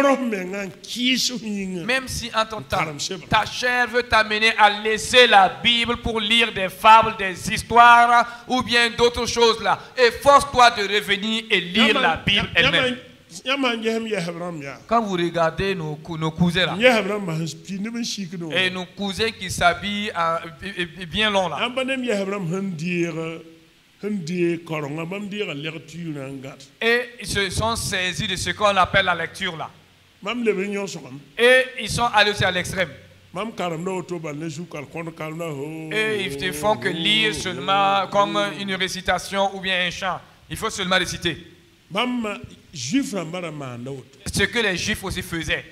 si en ton temps, ta chair veut t'amener à laisser la Bible pour lire des fables, des histoires ou bien d'autres choses là, efforce-toi de revenir et lire la Bible elle-même. Quand vous regardez nos cousins là, et nos cousins qui s'habillent bien long là, et ils se sont saisis de ce qu'on appelle la lecture là. Et ils sont allés aussi à l'extrême. Et ils ne font que lire seulement comme une récitation ou bien un chant. Il faut seulement réciter. Ce que les juifs aussi faisaient.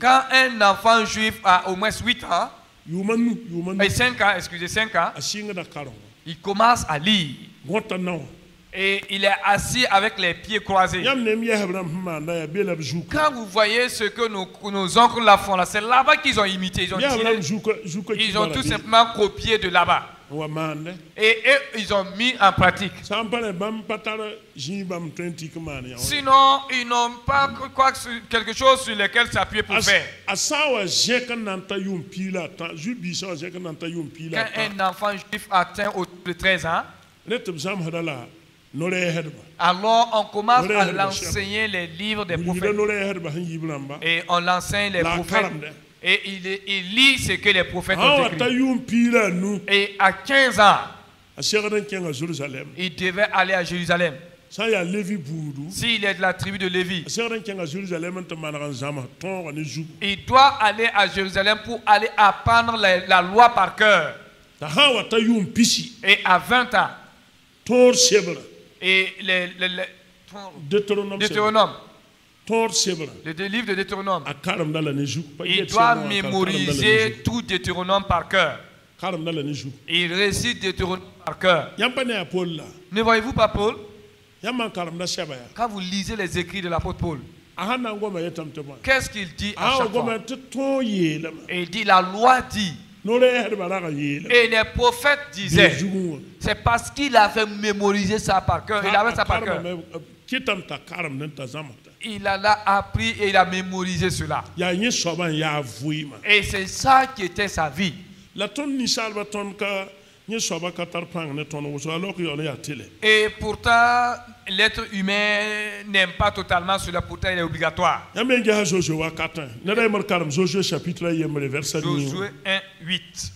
Quand un enfant juif a au moins 8 ans, 5 ans, excusez, 5 ans, il commence à lire. Et il est assis avec les pieds croisés. Quand vous voyez ce que nos oncles là font, là, c'est là-bas qu'ils ont imité. Ils ont tout simplement copié de là-bas. Et eux, ils ont mis en pratique. Sinon, ils n'ont pas quelque chose sur lequel s'appuyer pour faire. Quand un enfant juif atteint autour de 13 ans, alors on commence à l'enseigner les livres des prophètes. Et on l'enseigne les prophètes. Et il lit ce que les prophètes ont écrit. Et à 15 ans, il devait aller à Jérusalem. S'il est de la tribu de Lévi, il doit aller à Jérusalem pour aller apprendre la loi par cœur. Et à 20 ans, et Deutéronome, le livre de Deutéronome, il doit mémoriser tout Deutéronome par cœur. Il récite Deutéronome par cœur. Ne voyez-vous pas Paul? Quand vous lisez les écrits de l'apôtre Paul, qu'est-ce qu'il dit à chaque fois? Et il dit, la loi dit. Et les prophètes disaient, c'est parce qu'il avait mémorisé ça par cœur. Il avait ça par cœur. Il a appris et il a mémorisé cela. Et c'est ça qui était sa vie. Et pourtant, l'être humain n'aime pas totalement cela, pourtant il est obligatoire. Josué 1:8.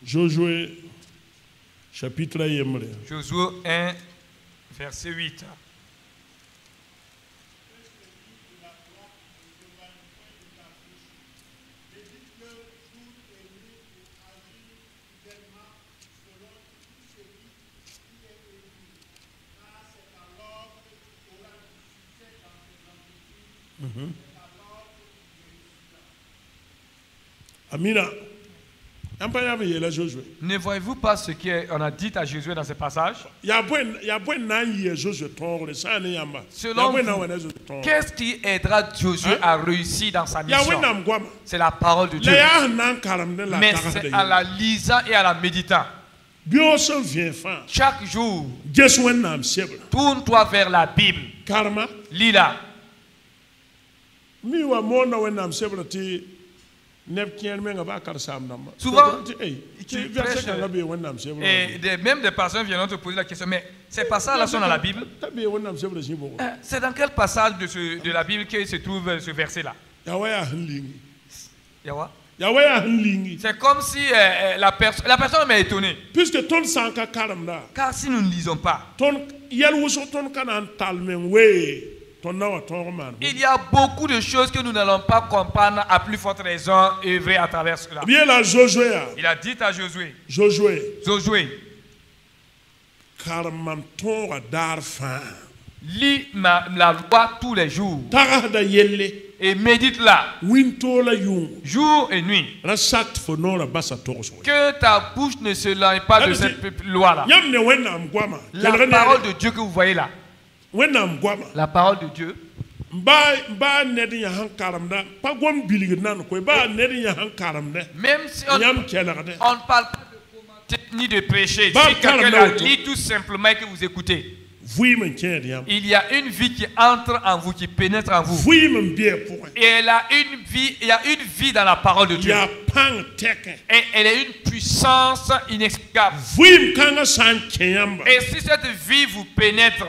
Josué chapitre 1. Josué 1, verset 8. Amina. Ne voyez-vous pas ce qu'on a dit à Josué dans ce passage? Selon vous, qu'est-ce qui aidera Josué à réussir dans sa mission? C'est la parole de Dieu. Mais c'est en la lisant et en la méditant. Chaque jour, tourne-toi vers la Bible. Lis-la. Souvent, même des personnes viennent te poser la question, mais ces passages-là sont dans la Bible. C'est dans quel passage de la Bible que se trouve ce verset-là? C'est comme si la personne m'est étonnée. Car si nous ne lisons pas, il y a beaucoup de choses que nous n'allons pas comprendre, à plus forte raison œuvrer à travers cela. Il a dit à Josué, lis la loi tous les jours et médite-la jour et nuit, que ta bouche ne se lâche pas de cette loi-là. La parole de Dieu que vous voyez là, la parole de Dieu, même si on ne parle pas de commenter ni de prêcher, si quelqu'un la lit tout simplement et que vous écoutez, il y a une vie qui entre en vous, qui pénètre en vous. Et il y a une vie dans la parole de Dieu. Et elle est une puissance inexplicable. Et si cette vie vous pénètre,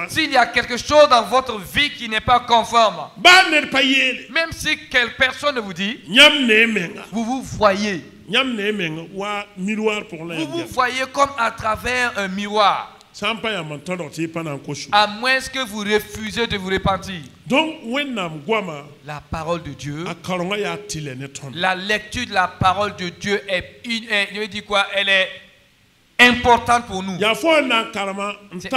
s'il y a quelque chose dans votre vie qui n'est pas conforme, même si quelle personne ne vous dit, vous vous voyez. Vous vous voyez comme à travers un miroir. À moins que vous refusez de vous repentir. Donc, la parole de Dieu, la lecture de la parole de Dieu est elle est importante pour nous. C'est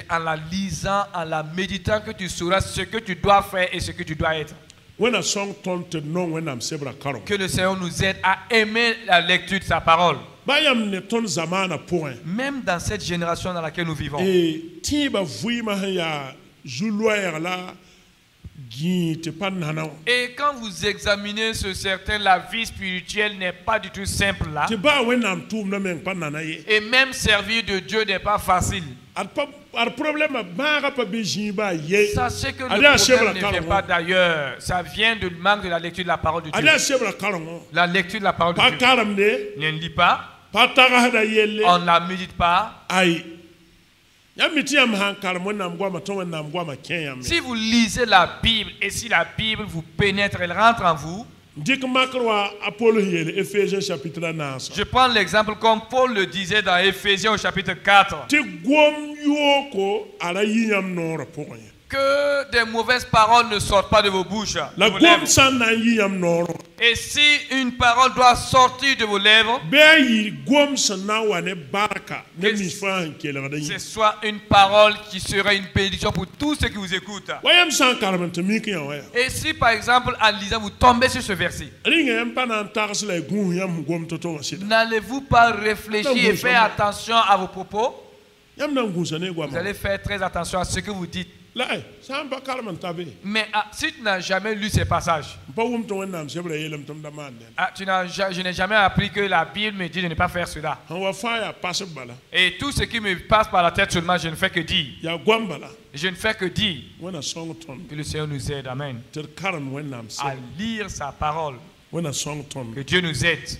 en la lisant, en la méditant que tu sauras ce que tu dois faire et ce que tu dois être. Que le Seigneur nous aide à aimer la lecture de sa parole. Même dans cette génération dans laquelle nous vivons. Et quand vous examinez ce certain, la vie spirituelle n'est pas du tout simple là. Et même servir de Dieu n'est pas facile. Sachez que le problème ne vient pas d'ailleurs. Ça vient du manque de la lecture de la parole de Dieu. La lecture de la parole de Dieu. On ne lit pas. On ne la médite pas. Si vous lisez la Bible et si la Bible vous pénètre, elle rentre en vous. Je prends l'exemple comme Paul le disait dans Éphésiens au chapitre 4. Que des mauvaises paroles ne sortent pas de vos bouches. Et si une parole doit sortir de vos lèvres, ce soit une parole qui serait une bénédiction pour tous ceux qui vous écoutent. Et si par exemple en lisant vous tombez sur ce verset, n'allez-vous pas réfléchir et faire attention à vos propos? Vous allez faire très attention à ce que vous dites. Mais si tu n'as jamais lu ces passages, je n'ai jamais appris que la Bible me dit de ne pas faire cela. Et tout ce qui me passe par la tête seulement, je ne fais que dire. Je ne fais que dire. Que le Seigneur nous aide, amen, à lire sa parole. Que Dieu nous aide.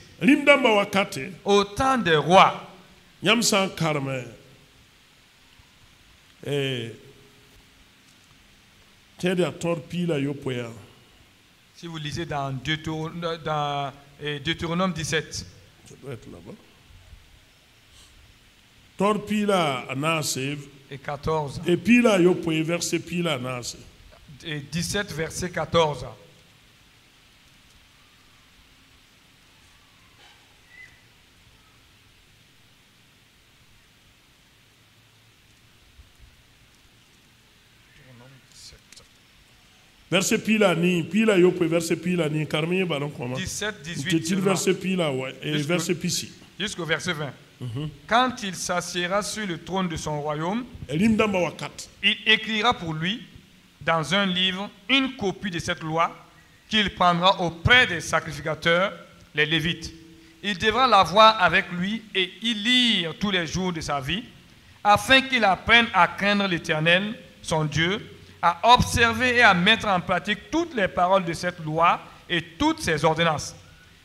Au temps des rois, si vous lisez dans Deutéronome 17, et 14, et 17 verset 14. Verset pila ni yo pe verset pila ni karmi balon comment 17 18 verset pila ouais et verset pisi jusqu'au verset 20. Quand il s'assiera sur le trône de son royaume, il écrira pour lui dans un livre une copie de cette loi qu'il prendra auprès des sacrificateurs, les Lévites. Il devra l'avoir avec lui et y lire tous les jours de sa vie, afin qu'il apprenne à craindre l'Éternel, son Dieu, à observer et à mettre en pratique toutes les paroles de cette loi et toutes ses ordonnances,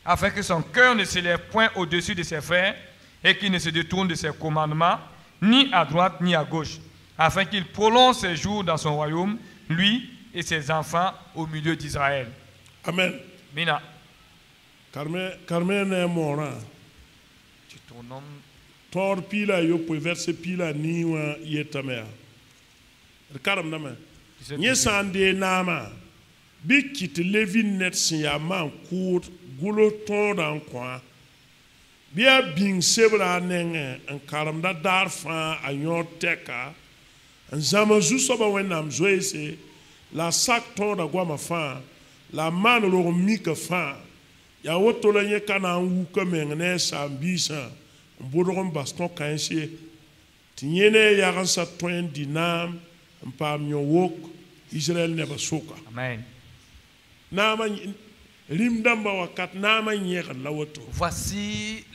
afin que son cœur ne s'élève point au-dessus de ses frères et qu'il ne se détourne de ses commandements, ni à droite ni à gauche, afin qu'il prolonge ses jours dans son royaume, lui et ses enfants au milieu d'Israël. Amen. Mina. Carmen est mort. Tor pila yo po verse pila ni wa yetamea. Karam na me. Nye sande nama bikit levin net siya man kout gulo ton dan kwa bia bing sebra nenge en karam da darfa anyo teka en zamazu soba wenam zoese la sak ton da gwa ma fa la man lo mika fa ya woto la nye kana wu kamengne sambisa mbodron baston kansie tinyene yaran sa twen dinam mpa myo wok Israël ne va soka. Amen. Voici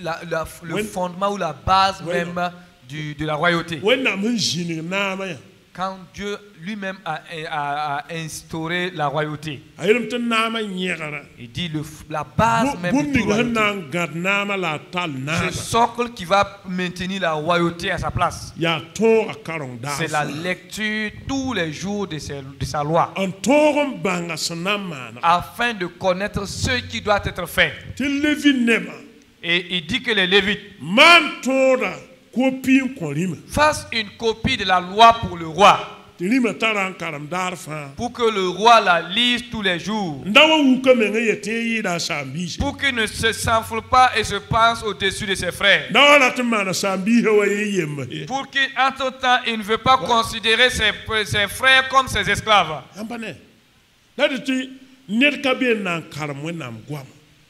le fondement ou la base même de la royauté. Quand Dieu lui-même a instauré la royauté, il dit la base même de ce socle qui va maintenir la royauté à sa place. C'est la lecture tous les jours de sa loi, afin de connaître ce qui doit être fait. Et il dit que les Lévites fasse une copie de la loi pour le roi, pour que le roi la lise tous les jours, pour qu'il ne se s'enfle pas et se pense au-dessus de ses frères, pour qu'entre-temps il ne veut pas considérer ses frères comme ses esclaves. Il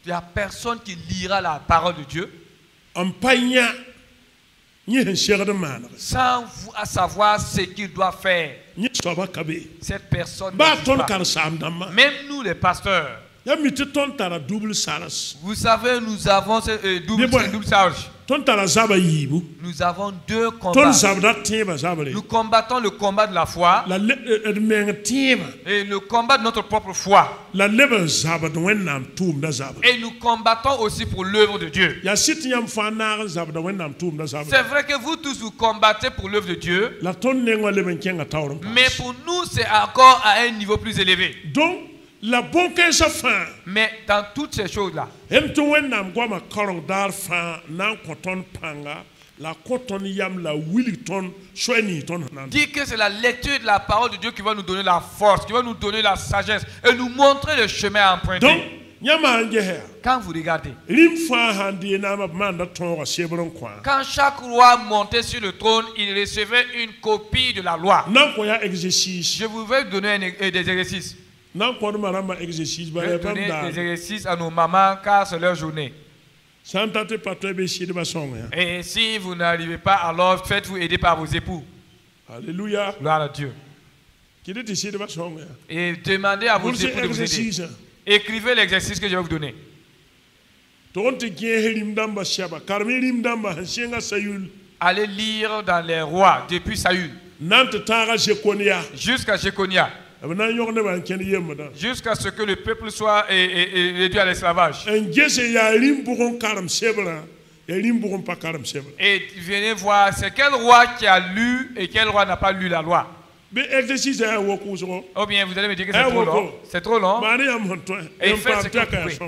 n'y a personne qui lira la parole de Dieu sans savoir ce qu'il doit faire. Cette personne n'existe pas. Même nous les pasteurs, vous savez, nous avons double charge. Nous avons deux combats. Nous combattons le combat de la foi et le combat de notre propre foi. Et nous combattons aussi pour l'œuvre de Dieu. C'est vrai que vous tous vous combattez pour l'œuvre de Dieu, mais pour nous c'est encore à un niveau plus élevé. Donc, mais dans toutes ces choses-là, dit que c'est la lecture de la parole de Dieu qui va nous donner la force, qui va nous donner la sagesse et nous montrer le chemin à emprunter. Quand vous regardez, quand chaque roi montait sur le trône, il recevait une copie de la loi. Je vous vais donner des exercices. Je vais donner des exercices à nos mamans car c'est leur journée. Et si vous n'arrivez pas, alors faites-vous aider par vos époux. Alléluia. Gloire à Dieu. Et demandez à vos époux de vous aider. Écrivez l'exercice que je vais vous donner. Allez lire dans les rois depuis Saül jusqu'à Jéconia. Jusqu'à ce que le peuple soit réduit à l'esclavage. Et venez voir, c'est quel roi qui a lu et quel roi n'a pas lu la loi. Oh bien, vous allez me dire que c'est trop long. C'est trop long. Et faites ce que vous pouvez.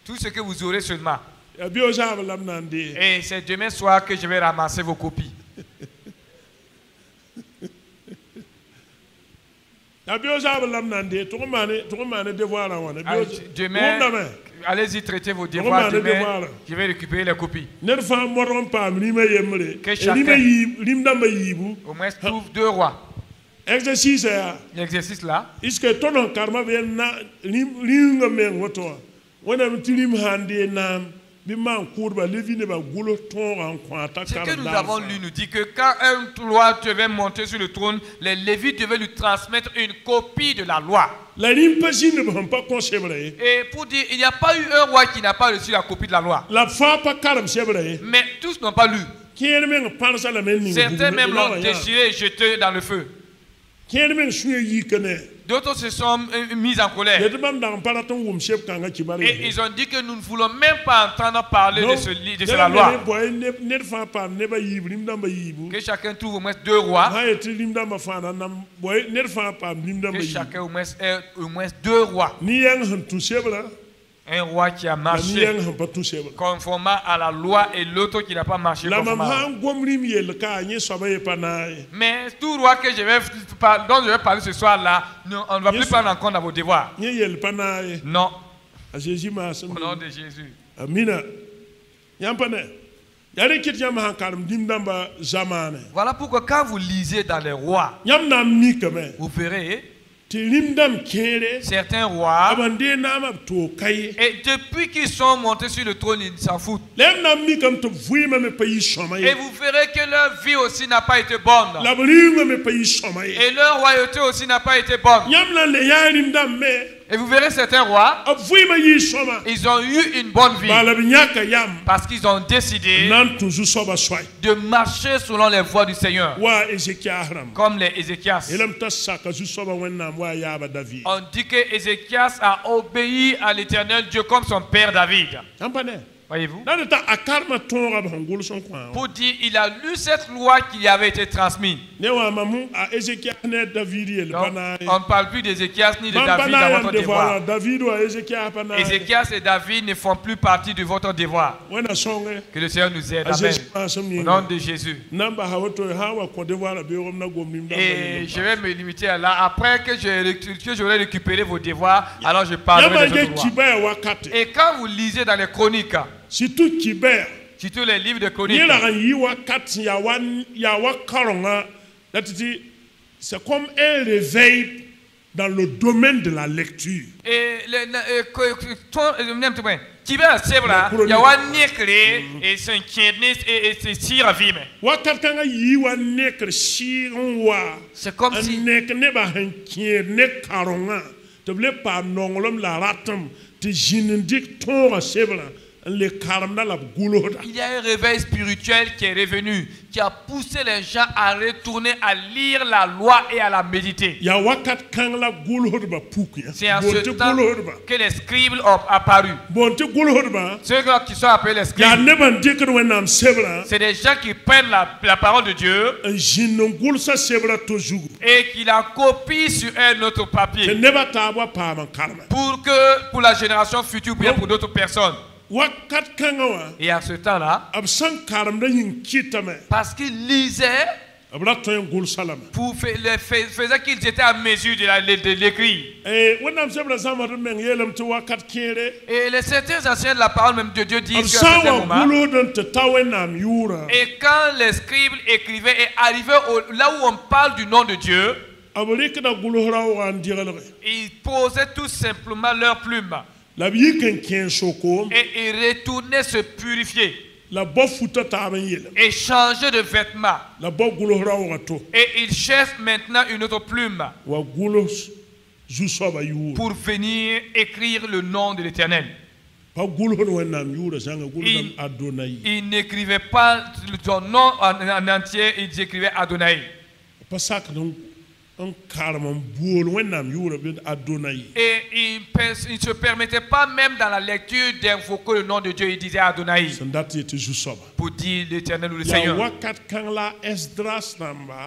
Tout ce que vous aurez seulement. Et c'est demain soir que je vais ramasser vos copies. Demain, allez-y traiter vos devoirs. Demain, je vais récupérer les copies. Que chacun au moins trouve deux rois. L'exercice là. Ce que nous avons lu nous dit que quand un roi devait monter sur le trône, les Lévites devaient lui transmettre une copie de la loi. Et pour dire, il n'y a pas eu un roi qui n'a pas reçu la copie de la loi. Mais tous n'ont pas lu. Certains même l'ont déchiré et jeté dans le feu. D'autres se sont mis en colère. Et ils ont dit que nous ne voulons même pas entendre parler de la loi. Que chacun trouve au moins deux rois. Que chacun au moins deux rois. Un roi qui a marché conformément à la loi et l'autre qui n'a pas marché conformément. Mais tout roi dont je vais parler ce soir-là, on ne va plus prendre en compte dans vos devoirs. Non. Au nom de Jésus. Voilà pourquoi quand vous lisez dans les rois, vous verrez certains rois, et depuis qu'ils sont montés sur le trône, ils s'en foutent. Et vous verrez que leur vie aussi n'a pas été bonne. Et leur royauté aussi n'a pas été bonne. Et vous verrez certains rois, ils ont eu une bonne vie parce qu'ils ont décidé de marcher selon les voies du Seigneur, comme les Ézéchias. On dit que Ézéchias a obéi à l'Éternel Dieu comme son père David. Voyez-vous? Pour dire, il a lu cette loi qui avait été transmise. Donc, on ne parle plus d'Ézéchias ni de David dans votre devoir. Ézéchias et David ne font plus partie de votre devoir. Que le Seigneur nous aide. Amen. Au nom de Jésus. Et je vais me limiter à là. Après que j'aurai récupéré vos devoirs, alors je parlerai des autres lois. Et quand vous lisez dans les chroniques, surtout les livres de chroniques, c'est comme un réveil dans le domaine de la lecture. Et qui va se bra ya wa nekre et son kidney et c'est ravime. Wakatanga yi wa nekre shiron wa. C'est comme si nekne ba han kidney karonga. Te ble pa nongolom la ratam te jindik ton sebra. Il y a un réveil spirituel qui est revenu, qui a poussé les gens à retourner à lire la loi et à la méditer. C'est en ce temps que les scribes ont apparu. Ceux qui sont appelés les scribes, c'est des gens qui prennent la parole de Dieu et qui la copient sur un autre papier pour la génération future ou bien pour d'autres personnes. Et à ce temps-là, parce qu'ils lisaient, faisait qu'ils étaient à mesure de l'écrit. Et les certains anciens de la parole même de Dieu disent qu'à un certain moment, et quand les scribes écrivaient et arrivaient là où on parle du nom de Dieu, ils posaient tout simplement leur plume. Et ils retournaient se purifier. Et changer de vêtements. Et ils cherchent maintenant une autre plume pour venir écrire le nom de l'Éternel. Ils n'écrivaient pas son nom en entier, ils écrivaient Adonai. Et il ne se permettait pas même dans la lecture d'invoquer le nom de Dieu. Il disait Adonai pour dire l'Éternel ou le Seigneur.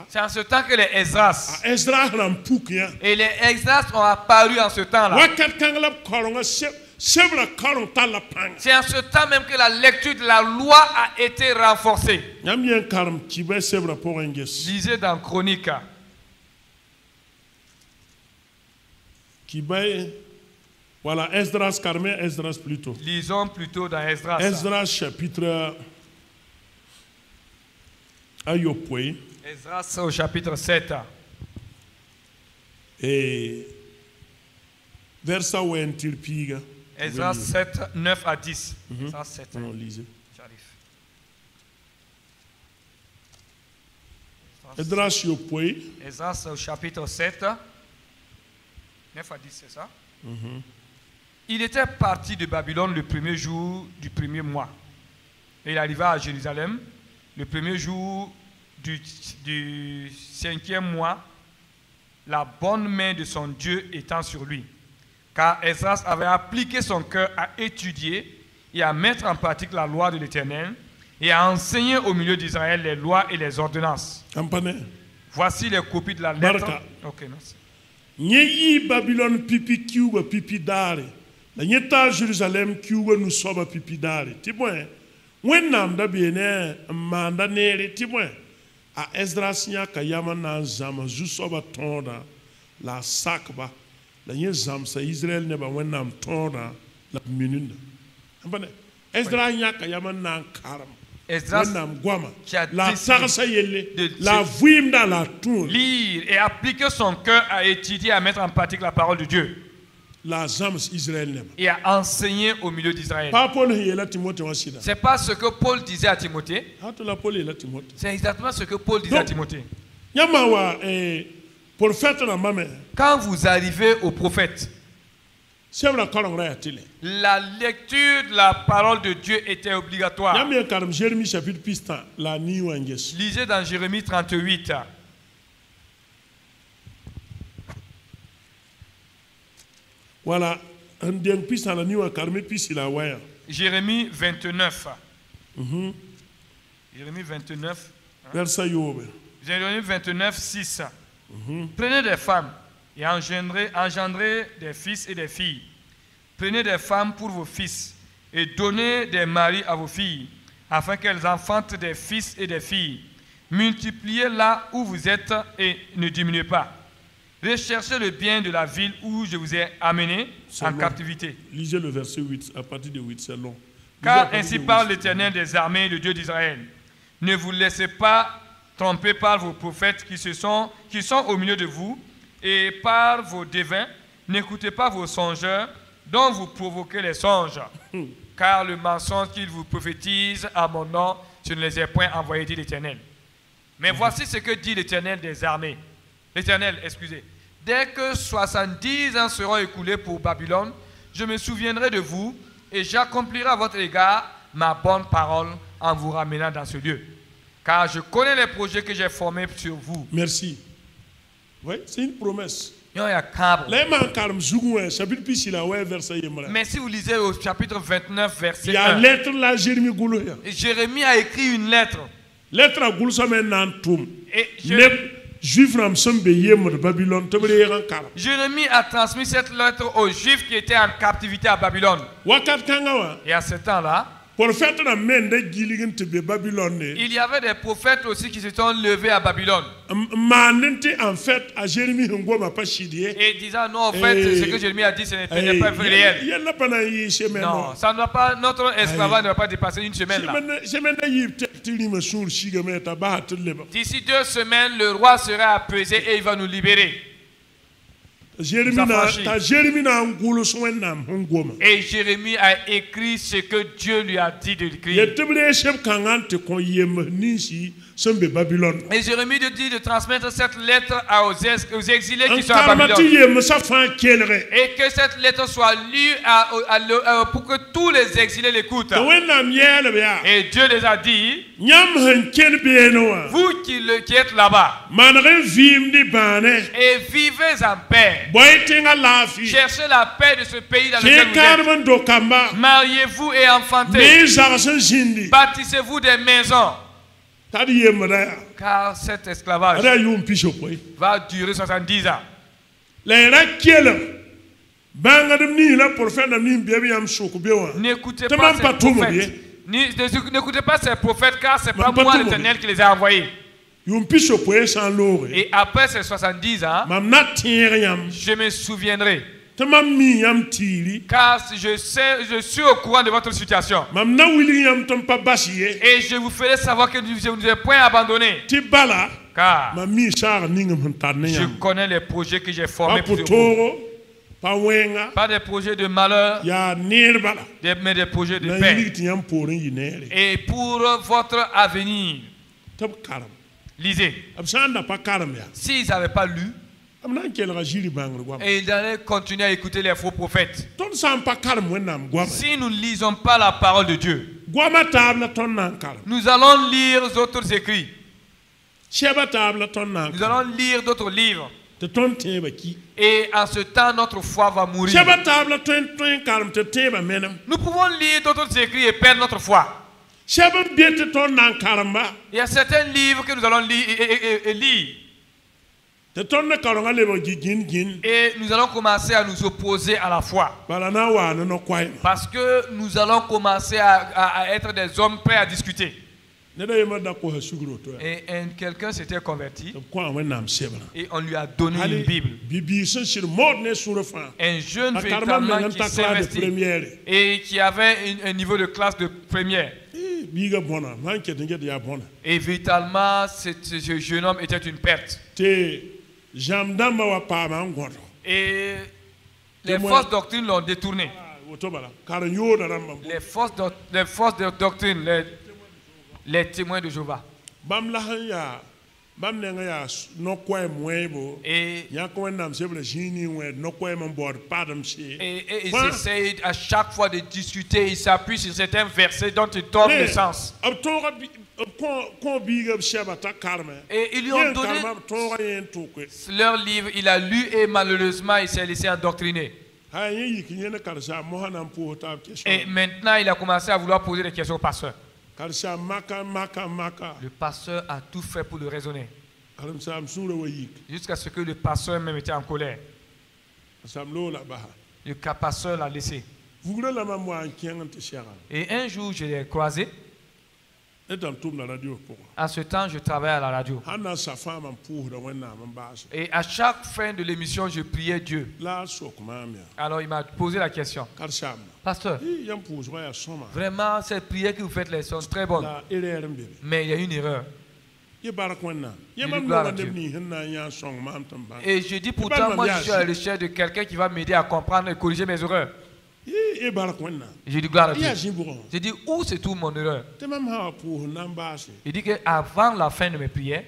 C'est en ce temps que les Esdras et les Esdras ont apparu en ce temps-là. C'est en ce temps même que la lecture de la loi a été renforcée. Lisez dans Chronique. Voilà, Esdras, Carmel, Esdras plutôt. Lisons plutôt dans Esdras. Esdras chapitre Ayopwe. Esdras au chapitre 7. Et verset où est-il piga? Esdras 7, 9 à 10. Esdras 7. Non, lisez. J'arrive. Esdras Ayopwe. Esdras au chapitre 7. 9 à 10, c'est ça? Il était parti de Babylone le premier jour du premier mois. Et il arriva à Jérusalem le premier jour du 5e mois, la bonne main de son Dieu étant sur lui. Car Esdras avait appliqué son cœur à étudier et à mettre en pratique la loi de l'Éternel et à enseigner au milieu d'Israël les lois et les ordonnances. Voici les copies de la lettre. Ok, merci. Nyi Babylone pipi kiuba pipi dare la nyeta Jerusalem kiuba nu soba pipi dare tibwen wennam da bene manda nere tibwen a Esdras nya kayama na zama zu soba tonda la sakba la nye zam sa Israël ne ba wennam tonda la minunda ambane Esdras nya kayama na karam Esdras qui a décidé de lire et appliquer son cœur à étudier, à mettre en pratique la parole de Dieu. Et à enseigner au milieu d'Israël. C'est pas ce que Paul disait à Timothée. C'est exactement ce que Paul disait à Timothée. Quand vous arrivez au prophète, la lecture de la parole de Dieu était obligatoire. Lisez dans Jérémie 38. Voilà. Jérémie 29. Jérémie 29. Jérémie 29, 6. Prenez des femmes et engendrez des fils et des filles. Prenez des femmes pour vos fils et donnez des maris à vos filles, afin qu'elles enfantent des fils et des filles. Multipliez là où vous êtes et ne diminuez pas. Recherchez le bien de la ville où je vous ai amené en captivité. Lisez le verset 8, à partir de 8, c'est long. Car ainsi parle l'Éternel des armées, le Dieu d'Israël. Ne vous laissez pas tromper par vos prophètes qui sont au milieu de vous et par vos devins, n'écoutez pas vos songeurs, dont vous provoquez les songes. Car le mensonge qu'ils vous prophétisent à mon nom, je ne les ai point envoyés, dit l'Éternel. Mais voici ce que dit l'Éternel des armées. L'Éternel, excusez. Dès que 70 ans seront écoulés pour Babylone, je me souviendrai de vous et j'accomplirai à votre égard ma bonne parole en vous ramenant dans ce lieu. Car je connais les projets que j'ai formés sur vous. Merci. Oui, c'est une promesse. Mais si vous lisez au chapitre 29, verset 1, il y a lettre là, Jérémie a écrit une lettre. Lettre à Jérémie a transmis cette lettre aux Juifs qui étaient en captivité à Babylone. Et à ce temps-là, il y avait des prophètes aussi qui se sont levés à Babylone. Et disant non, en fait, ce que Jérémie a dit, ce n'était pas réel. Non, ça ne va pas, notre esclavage ne va pas dépasser une semaine là. D'ici 2 semaines, le roi sera apaisé et il va nous libérer. Et Jérémie a écrit ce que Dieu lui a dit de l'écrire. Et Jérémie dit de transmettre cette lettre aux exilés qui sont à Babylone. Et que cette lettre soit lue pour que tous les exilés l'écoutent. Et Dieu les a dit, vous qui êtes là-bas, et vivez en paix. Cherchez la paix de ce pays dans lequel vous êtes. Mariez-vous et enfantez. Bâtissez-vous des maisons. Car cet esclavage va durer 70 ans. N'écoutez pas ces prophètes. N'écoutez pas ces prophètes, car ce n'est pas moi l'Éternel qui les a envoyés. Et après ces 70 ans, je me souviendrai. Car je suis au courant de votre situation. Et je vous ferai savoir que je ne vous ai point abandonné. Car je connais les projets que j'ai formés pour vous. Pas des projets de malheur, mais des projets de paix. Et pour votre avenir. Lisez. S'ils n'avaient pas lu, et ils allaient continuer à écouter les faux prophètes. Si nous ne lisons pas la parole de Dieu, nous allons lire d'autres écrits. Nous allons lire d'autres livres. Et en ce temps, notre foi va mourir. Nous pouvons lire d'autres écrits et perdre notre foi. Il y a certains livres que nous allons lire. Et nous allons commencer à nous opposer à la foi. Parce que nous allons commencer à être des hommes prêts à discuter. Et quelqu'un s'était converti et on lui a donné une Bible. Un jeune véritablement qui s'investit et qui avait un niveau de classe de première. Et véritablement, ce jeune homme était une perte. Et les fausses doctrines l'ont détourné. Les fausses doctrines, les témoins de Jéhovah. Et ils essayent à chaque fois de discuter, ils s'appuient sur certains versets dont ils tombent le sens. Et ils lui ont donné leur livre, il a lu et malheureusement il s'est laissé endoctriner. Et maintenant il a commencé à vouloir poser des questions au pasteur. Le pasteur a tout fait pour le raisonner. Jusqu'à ce que le pasteur même était en colère. Le pasteur l'a laissé. Et un jour, je l'ai croisé. À ce temps, je travaillais à la radio. Et à chaque fin de l'émission, je priais Dieu. Alors il m'a posé la question. Pasteur, vraiment, ces prières que vous faites sont très bonnes. Mais il y a une erreur. Et je dis pourtant, moi je suis à la recherche de quelqu'un qui va m'aider à comprendre et corriger mes erreurs. Je dis gloire à Dieu. Je dis où se trouve mon erreur. Il dit qu'avant la fin de mes prières,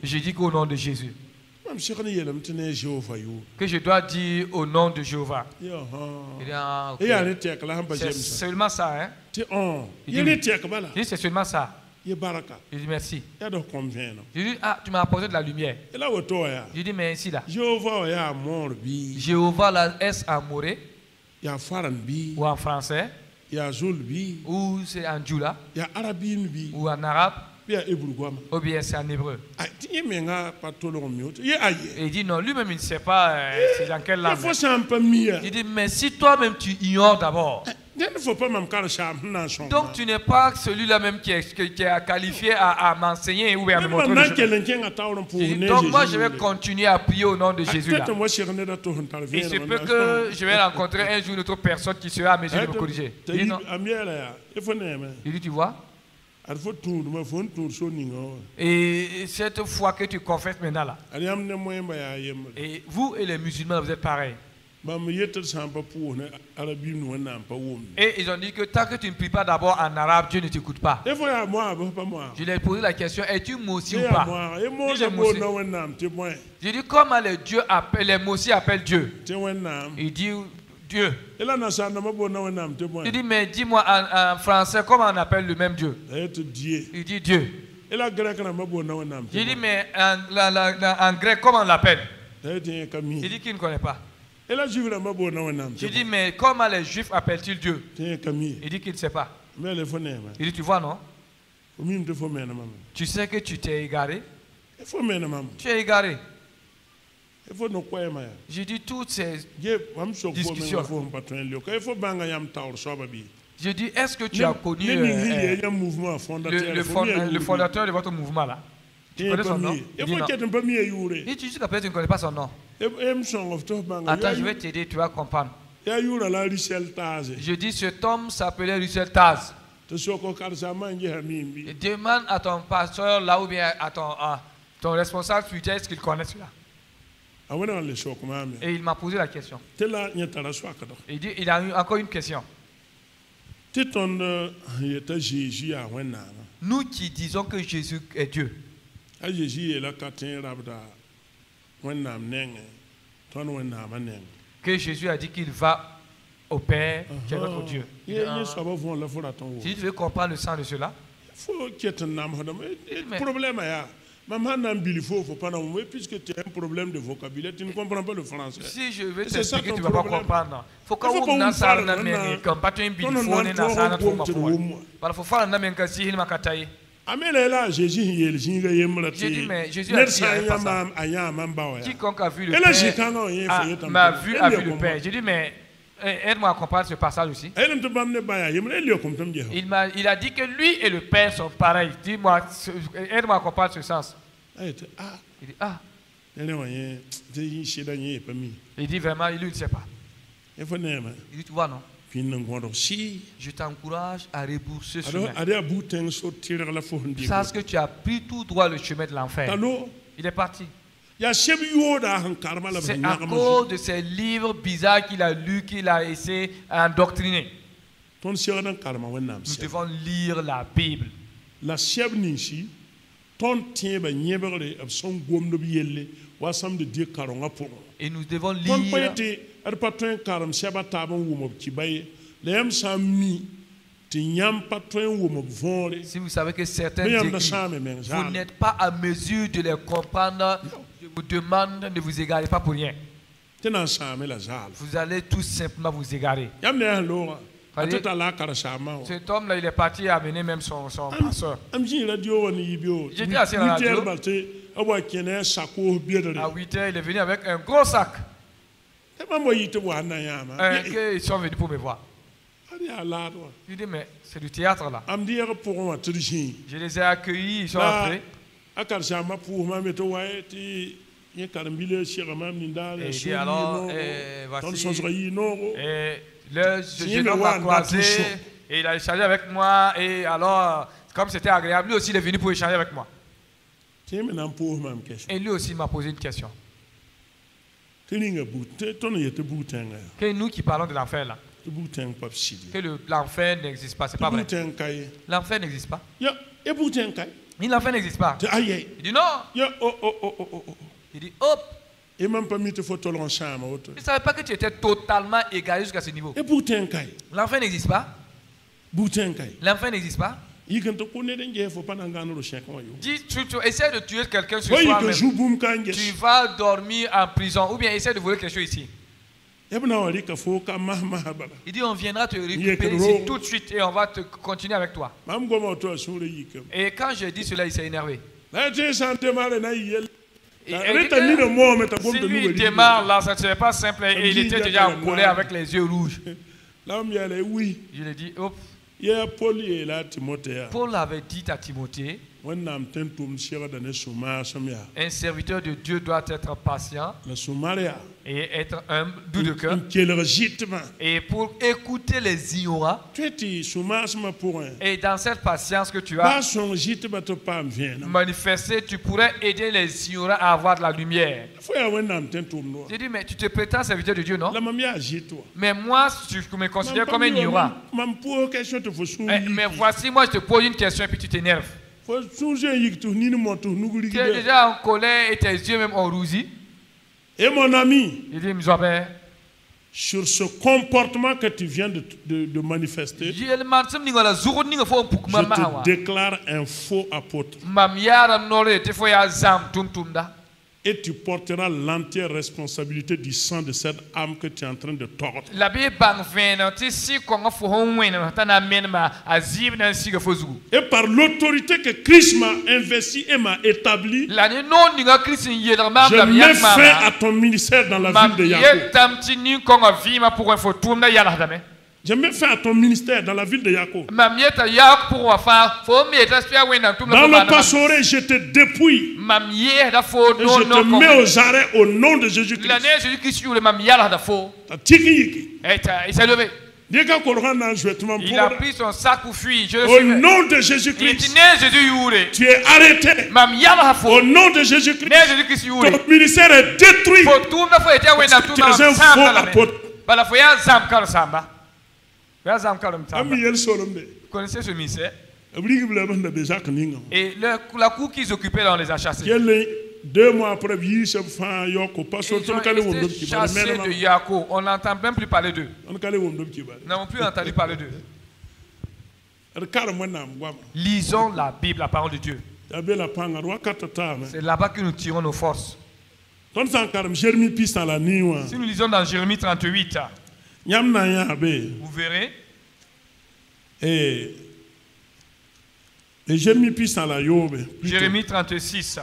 je dis qu'au nom de Jésus. Que je dois dire au nom de Jéhovah. Il dit, ah, okay. C'est seulement ça, hein? Il dit c'est seulement ça. Il dit merci. Je dis ah, tu m'as apporté de la lumière. Je dis mais ici là. Jéhovah là, est-ce en moré ou en français ou c'est en djoula ou en arabe ou bien c'est en hébreu. Et il dit non, lui-même il ne sait pas c'est dans quelle langue. Il dit mais si toi-même tu ignores d'abord. Donc tu n'es pas celui-là même qui est qualifié à m'enseigner ou à me montrer le chemin. Donc moi je vais continuer à prier au nom de Jésus là. Et c'est peut que je vais rencontrer un jour une autre personne qui sera à mesure de me corriger. Il dit non. Il dit tu vois. Et cette foi que tu confesses maintenant là. Et vous et les musulmans vous êtes pareils. Et ils ont dit que tant que tu ne pries pas d'abord en arabe, Dieu ne t'écoute pas. Je lui ai posé la question, es-tu Mossi ou pas? Je dis comment les Mossi appellent Dieu? Il dit Dieu. Il dit mais dis-moi en français comment on appelle le même Dieu? Il dit Dieu. Je dis mais en grec comment on l'appelle? Il dit qu'il ne connaît pas. Je dis mais comment les Juifs appellent-ils Dieu? Il dit qu'il ne sait pas. Il dit tu vois non? Tu sais que tu t'es égaré? Tu es égaré. Je dis toutes ces discussions. Je dis est-ce que tu as connu le fondateur de votre mouvement là? Tu connais son nom? Il dit non. Il dit jusqu'à présent tu ne connais pas son nom. Attends, je vais t'aider, tu vas comprendre. Je dis cet homme s'appelait Russell Taz. Demande à ton pasteur là ou bien à ton responsable spirituel est-ce qu'il connaît cela. Et il m'a posé la question. Il dit il a eu encore une question. Nous qui disons que Jésus est Dieu. Que Jésus a dit qu'il va au Père, qui est notre Dieu. Si tu veux comprendre le sens de cela, puisque tu as un problème de vocabulaire, tu ne comprends pas le français. Si je veux t'expliquer, tu ne vas pas comprendre. Il faut que tu j'ai dit, mais Jésus a dit quiconque a vu le Père m'a vu, a vu le Père. J'ai dit, mais aide-moi à comprendre ce passage aussi. Il a dit que lui et le Père sont pareils. Dis-moi, aide-moi à comprendre ce sens. Il dit, ah. Il dit vraiment, lui, il ne sait pas. Il dit, tu vois, non? Je t'encourage à rebourser ce chemin. Sache que tu as pris tout droit le chemin de l'enfer. Il est parti. C'est à cause de ces livres bizarres qu'il a lus qu'il a essayé d'endoctriner. Nous devons lire la Bible. Et nous devons lire. Si vous savez que certains églises, vous n'êtes pas à mesure de les comprendre, je vous demande de vous égarer pas pour rien. Vous allez tout simplement vous égarer. Cet homme-là, il est parti amener même son pasteur. J'étais assis à la radio. À 8h, il est venu avec un gros sac. Ils sont venus pour me voir. Je dis, mais c'est du théâtre là. Je les ai accueillis, ils sont entrés. Et dit alors, voici. Le jeune homme m'a croisé et il a échangé avec moi. Et alors, Comme c'était agréable, lui aussi il est venu pour échanger avec moi. Et lui aussi m'a posé une question. Que nous qui parlons de l'enfer là. Que l'enfer n'existe pas, c'est pas vrai. L'enfer n'existe pas. L'enfer n'existe pas. Il dit non. Il dit hop. Il ne savait pas que tu étais totalement égaré jusqu'à ce niveau. L'enfer n'existe pas. L'enfer n'existe pas. Dis, tu essaies de tuer quelqu'un ce soir même. Tu vas dormir en prison ou bien essaie de voler quelque chose ici. Il dit on viendra te récupérer ici tout de suite et on va continuer avec toi. Et quand je dis cela, il s'est énervé. Si lui démarre là, ça ne serait pas simple et il était déjà en colère avec les yeux rouges. Je lui ai dit, hop. Paul avait dit à Timothée, un serviteur de Dieu doit être patient et être humble, doux de cœur. Et pour écouter les ignorants. Et dans cette patience que tu as manifestée, tu pourrais aider les ignorants à avoir de la lumière. J'ai dit, mais tu te prétends serviteur de Dieu, non? Mais moi, tu me considères comme un ignorant. Mais voici, moi, je te pose une question et puis tu t'énerves. Tu es déjà en colère et tes yeux même ont rougi. Et mon ami, il dit, sur ce comportement que tu viens de manifester, je te déclare un faux apôtre. Et tu porteras l'entière responsabilité du sang de cette âme que tu es en train de tordre. Et par l'autorité que Christ m'a investie et m'a établie, je mets fin à ton ministère dans la ville de Yacoub. Je mets fin à ton ministère dans la ville de Yacoub. Dans le pastorat, je te dépouille. Et je te mets aux arrêts au nom de Jésus-Christ. Il s'est levé. Il a pris son sac pour fuir. Au nom de Jésus-Christ, tu es arrêté. Au nom de Jésus-Christ, ton ministère est détruit. Tu es un faux apôtre. Vous connaissez ce ministère? Et la cour qu'ils occupaient, on les a chassés. 2 mois après, ils ont été chassés de Yacoub. On n'entend même plus parler d'eux. Nous n'avons plus entendu parler d'eux. Lisons la Bible, la parole de Dieu. C'est là-bas que nous tirons nos forces. Si nous lisons dans Jérémie 38, vous verrez. Jérémie 36.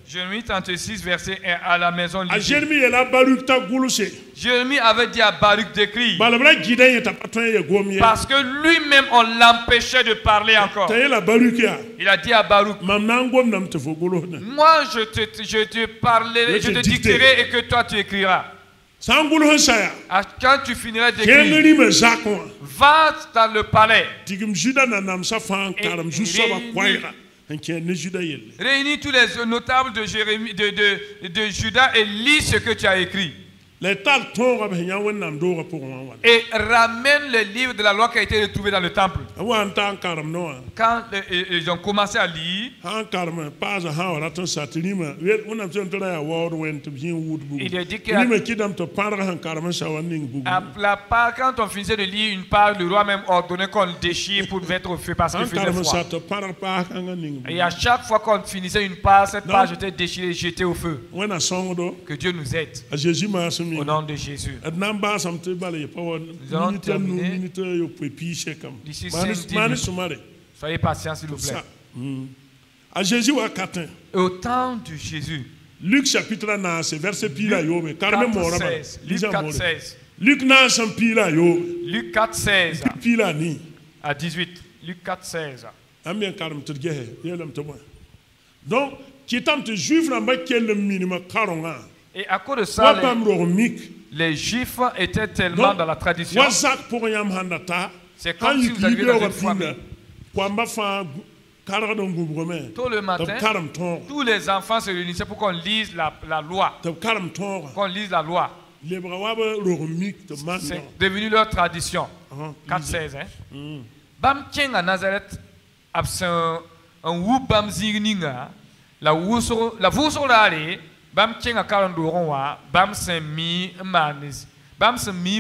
Jérémie 36, verset 1 à la maison de Dieu. Jérémie avait dit à Baruch d'écrire. Parce que lui-même, on l'empêchait de parler encore. Il a dit à Baruch, moi je te parlerai, je te dicterai et que toi tu écriras. Quand tu finiras d'écrire, va dans le palais. Réunis tous les notables de Juda et lis ce que tu as écrit. Et ramène le livre de la loi qui a été retrouvé dans le temple. Quand ils ont commencé à lire, il a dit quand on finissait de lire une part, le roi même ordonnait qu'on le déchire pour le mettre au feu parce qu'il faisait froid. Et à chaque fois qu'on finissait une part, cette page était déchirée et jetée au feu. Que Dieu nous aide. Au nom de Jésus. Nous allons terminer d'ici 5 minutes. Soyez patients s'il vous plaît. Au temps de Jésus. Luc chapitre 9, verset pila yobe. Luc 4:16. Luc 9 pila yo. Luc 4:16 pila ni à 18. Luc 4:16. Ambien karam te gehe yelam te moi. Donc, qui tente juif na ba quel minimum 40 ans. Et à cause de ça, les Juifs étaient tellement dans la tradition. C'est comme si vous arriviez dans une famille. Tôt le matin, tous les enfants se réunissaient pour qu'on lise la loi. Qu'on lise la loi. C'est devenu leur tradition. 4-16. Bam tient à Nazareth, absent un wou bam zigninga, la wousso l'allée, bam tient à Karandoronwa, bam se mi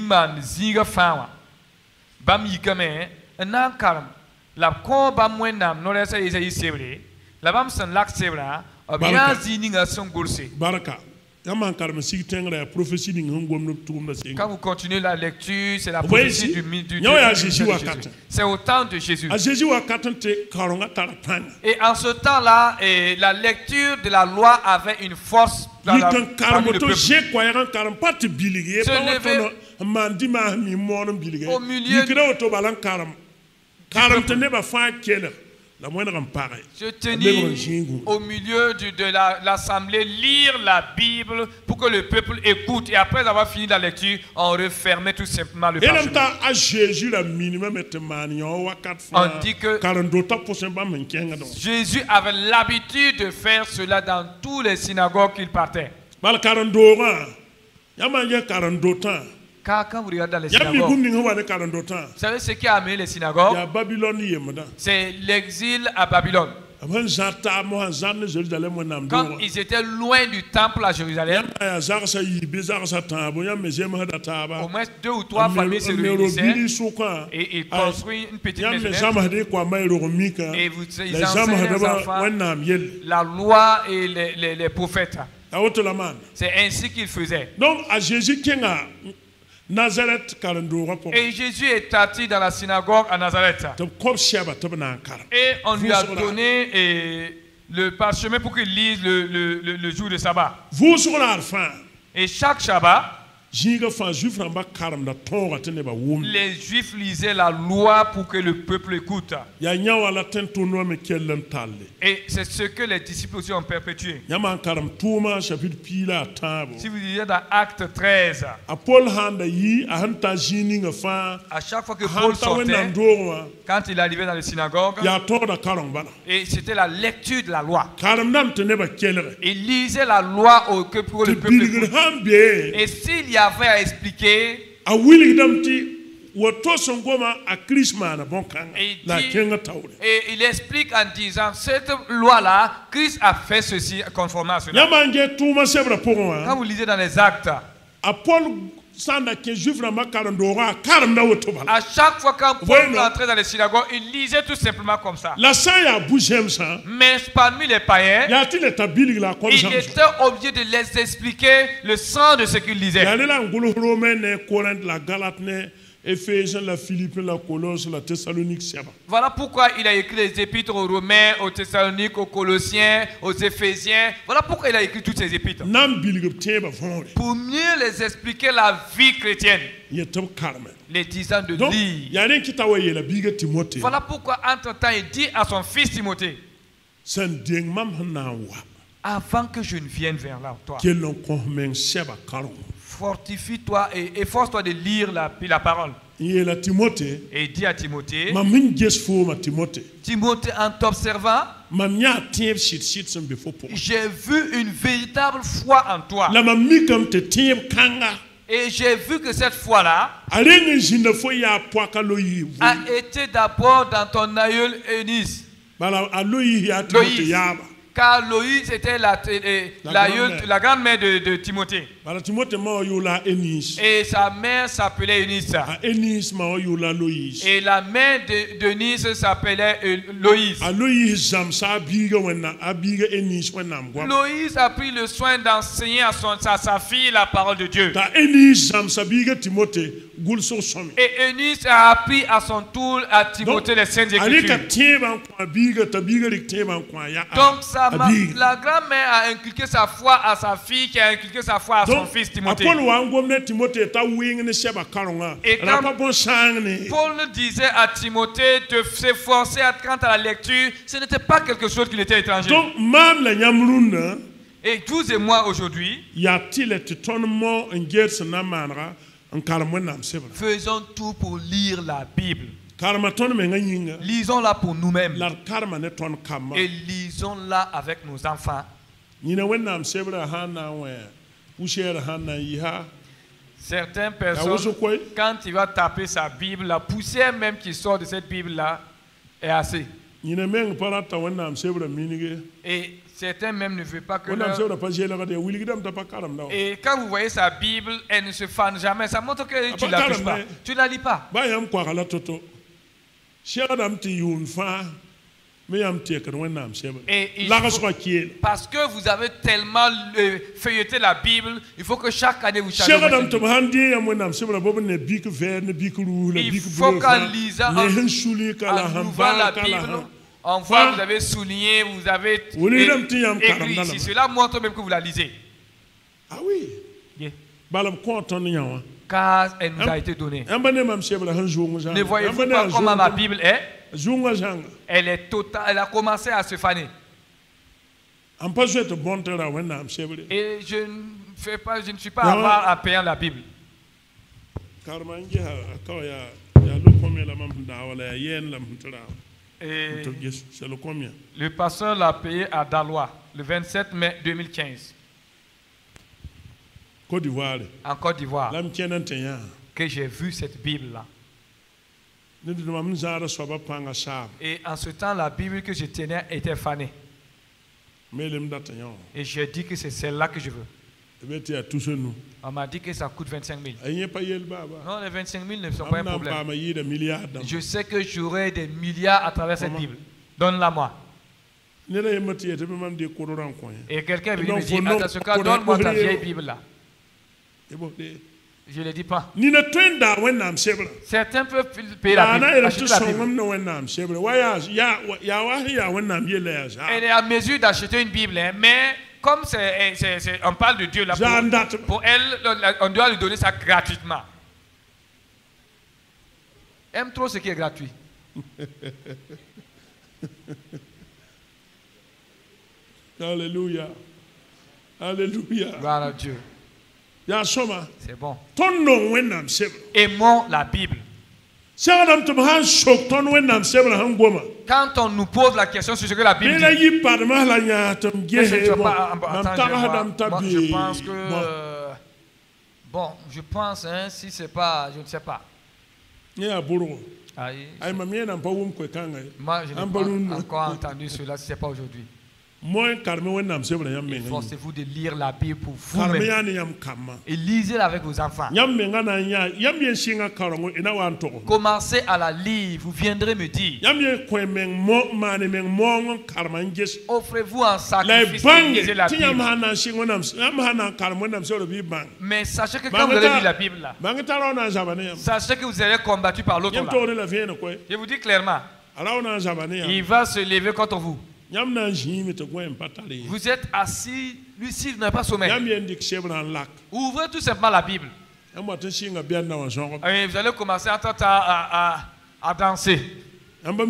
man ziga fawa, bam yikame, un an karam, la con bam wenam, no lessa isaïe sévré, la bam sen lac sévra, bien zigninga son goulse. Baraka. Quand vous continuez la lecture, c'est la prophétie du c'est au temps de Jésus. Et en ce temps-là, la lecture de la loi avait une force dans le peuple. Au milieu je tenais au milieu de l'assemblée lire la Bible pour que le peuple écoute. Et après avoir fini la lecture, on refermait tout simplement le parchemin. On dit que Jésus avait l'habitude de faire cela dans tous les synagogues qu'il partait. Quand vous regardez dans les synagogues, vous savez ce qui a amené les synagogues? C'est l'exil à Babylone. Quand ils étaient loin du temple à Jérusalem, au moins 2 ou 3 familles se réunissaient et ils construisent une petite maison. Et ils enseignent aux enfants la loi et les prophètes. C'est ainsi qu'ils faisaient. Donc à Jésus qui a Nazareth. Et Jésus est parti dans la synagogue à Nazareth. Et on lui a donné le parchemin pour qu'il lise le jour de sabbat. Et chaque Shabbat, les Juifs lisaient la loi pour que le peuple écoute. Et c'est ce que les disciples aussi ont perpétué. Si vous lisez dans Acte 13, à chaque fois que Paul sortait, quand il arrivait dans les synagogues, et c'était la lecture de la loi. Il lisait la loi pour que le peuple écoute. Et s'il y avait à expliquer, et il explique en disant cette loi-là, Christ a fait ceci conformément à cela. Quand vous lisez dans les actes, à chaque fois quand Paul entrait dans les synagogues, il lisait tout simplement comme ça. Mais parmi les païens, il était obligé de les expliquer le sens de ce qu'il lisait. Voilà pourquoi il a écrit les épîtres aux Romains, aux Thessaloniques, aux Colossiens, aux Éphésiens. Voilà pourquoi il a écrit toutes ces épîtres. Pour mieux les expliquer la vie chrétienne. Les disant de lire. Voilà pourquoi entre-temps il dit à son fils Timothée, avant que je ne vienne vers toi, fortifie-toi et efforce-toi de lire la parole. Et dit à Timothée, Timothée, en t'observant, j'ai vu une véritable foi en toi. Et j'ai vu que cette foi-là a été d'abord dans ton aïeul Eunice. Car Loïs était la grand-mère de Timothée. Et sa mère s'appelait Eunice. Et la mère d'Eunice s'appelait Loïs. Loïs a pris le soin d'enseigner à sa fille la parole de Dieu. Et Eunice a appris à son tour à Timothée les Saintes Écritures. Donc la grand-mère a inculqué sa foi à sa fille, qui a inculqué sa foi à son fils Timothée. Et quand Paul disait à Timothée de s'efforcer quant à la lecture, ce n'était pas quelque chose qui lui était étranger. Et vous et moi aujourd'hui, faisons tout pour lire la Bible. Lisons-la pour nous-mêmes. Et lisons-la avec nos enfants. Certaines personnes, quand il va taper sa Bible, la poussière même qui sort de cette Bible-là est assez. Et certains même ne veulent pas que Et quand vous voyez sa Bible, elle ne se fane jamais. Ça montre que tu ne la touches pas. Tu ne la lis pas. Et parce que vous avez tellement feuilleté la Bible, il faut que chaque année vous changez. Il faut qu'en lisant, en ouvrant la Bible, on voit que vous avez souligné, vous avez écrit ici. Cela montre même que vous la lisez. Ah oui. Yeah. Car elle nous a été donnée. Ne voyez-vous pas comment ma Bible est? Elle est totale, elle a commencé à se faner. Et je ne suis pas avare à payer la Bible. Et le pasteur l'a payé à Dalois le 27 mai 2015. En Côte d'Ivoire. Que j'ai vu cette Bible-là. Et en ce temps, la Bible que je tenais était fanée. Et j'ai dit que c'est celle-là que je veux. On m'a dit que ça coûte 25 000. Non, les 25 000 ne sont pas un problème. Je sais que j'aurai des milliards à travers cette Bible. Donne-la moi. Et quelqu'un vient me dire, attention, donne-moi ta vieille Bible là. Je ne le dis pas. Certains peuvent payer la Bible. Elle est à mesure d'acheter une Bible, hein, mais comme on parle de Dieu là, pour elle, on doit lui donner ça gratuitement. Aime trop ce qui est gratuit. Alléluia. Alléluia. Gloire à Dieu. C'est bon. Aimons la Bible. Quand on nous pose la question sur ce que la Bible dit, je pense que bon, je pense hein, si c'est pas, je ne sais pas. Moi, je n'ai pas encore entendu cela, si ce n'est pas aujourd'hui. Forcez-vous de lire la Bible pour vous-même. Et lisez-la avec vos enfants. Commencez à la lire. Vous viendrez me dire. Offrez-vous un sacrifice pour lire la Bible. Mais sachez que quand vous allez lire la Bible là, sachez que vous allez combattre par l'autre là. Je vous dis clairement, il va se lever contre vous. Vous êtes assis, lui-ci n'a pas sommeil. Ouvrez tout simplement la Bible. Et vous allez commencer à danser. Vous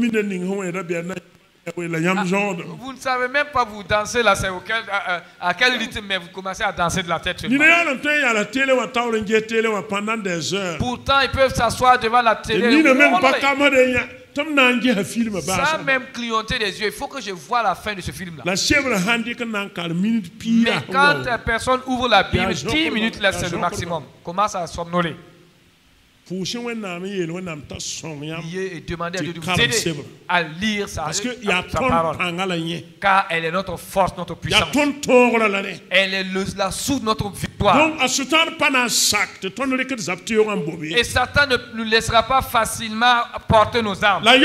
ne savez même pas vous danser là, c'est à quel rythme, mais vous commencez à danser de la tête. Pourtant, ils peuvent s'asseoir devant la télé. Sans même clignoter des yeux, il faut que je vois la fin de ce film-là. Mais quand personne ouvre la Bible, 10 minutes là, c'est le maximum. Commence à somnoler. Et demander à Dieu de vous aider à lire sa parole. Car elle est notre force, notre puissance. Elle est la source de notre victoire. Et Satan ne nous laissera pas facilement porter nos armes. Et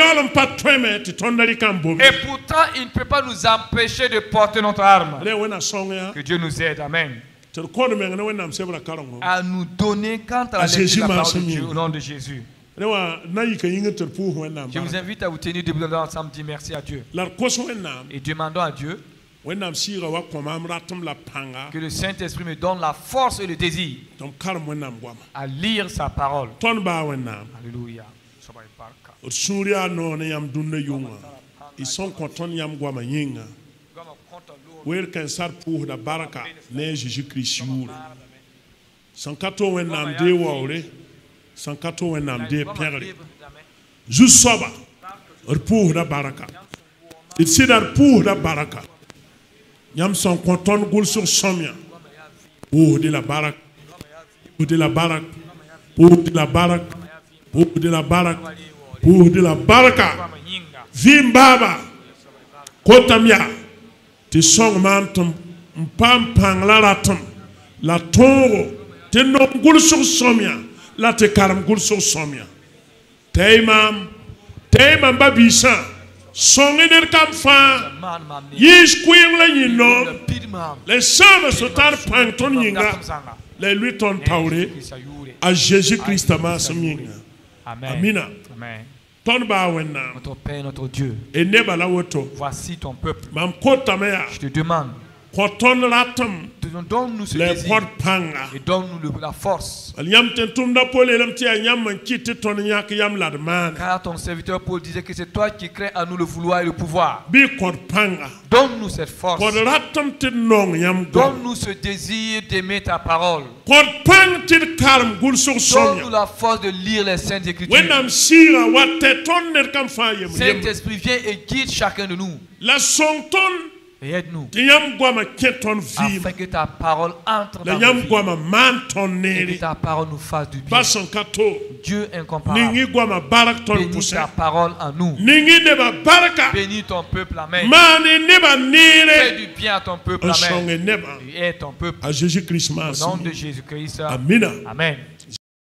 pourtant, il ne peut pas nous empêcher de porter notre arme. Que Dieu nous aide. Amen. À nous donner quant à la lecture de la parole de Dieu au nom de Jésus. Je vous invite à vous tenir debout ensemble, dire merci à Dieu. Et demandons à Dieu que le Saint-Esprit me donne la force et le désir à lire sa parole. Alléluia. Where can start pour da baraka ne Jésus-Christ sankato wenam de waure sankato wenam de père Zusoba. Pour la baraka. Il s'est dans pour la baraka. Yam son content goul sur somia. Pour de la baraka. Pour de la baraka. Pour de la baraka. Pour de la baraka. Pour de la baraka. Vimbaba. Kotamia. Ti song mantum. Mpam pang la latum. La toro. Te nom goul sur somia. La te karam goul sur somia. Teimam. Teimam babisa. Songener kam fa. Yish kuying la yinom. Les saints se tarent pangton yinga. Les lui ton tauré. À Jésus-Christ Amen. Amina. Amen. Notre Père, notre Dieu. Voici ton peuple. Je te demande. Donne-nous ce désir et donne-nous la force. Car ton serviteur Paul disait que c'est toi qui crée à nous le vouloir et le pouvoir. Donne-nous cette force. Donne-nous ce désir d'aimer ta parole. Donne-nous la force de lire les Saintes Écritures. Saint-Esprit, viens et guide chacun de nous. Et aide-nous afin que ta parole entre dans nos vies et que ta parole nous fasse du bien. Dieu incomparable, bénis ta parole en nous. Bénis ton peuple, amen. Fais du bien à ton peuple, amen. Et aide ton peuple. Au nom de Jésus-Christ, amen.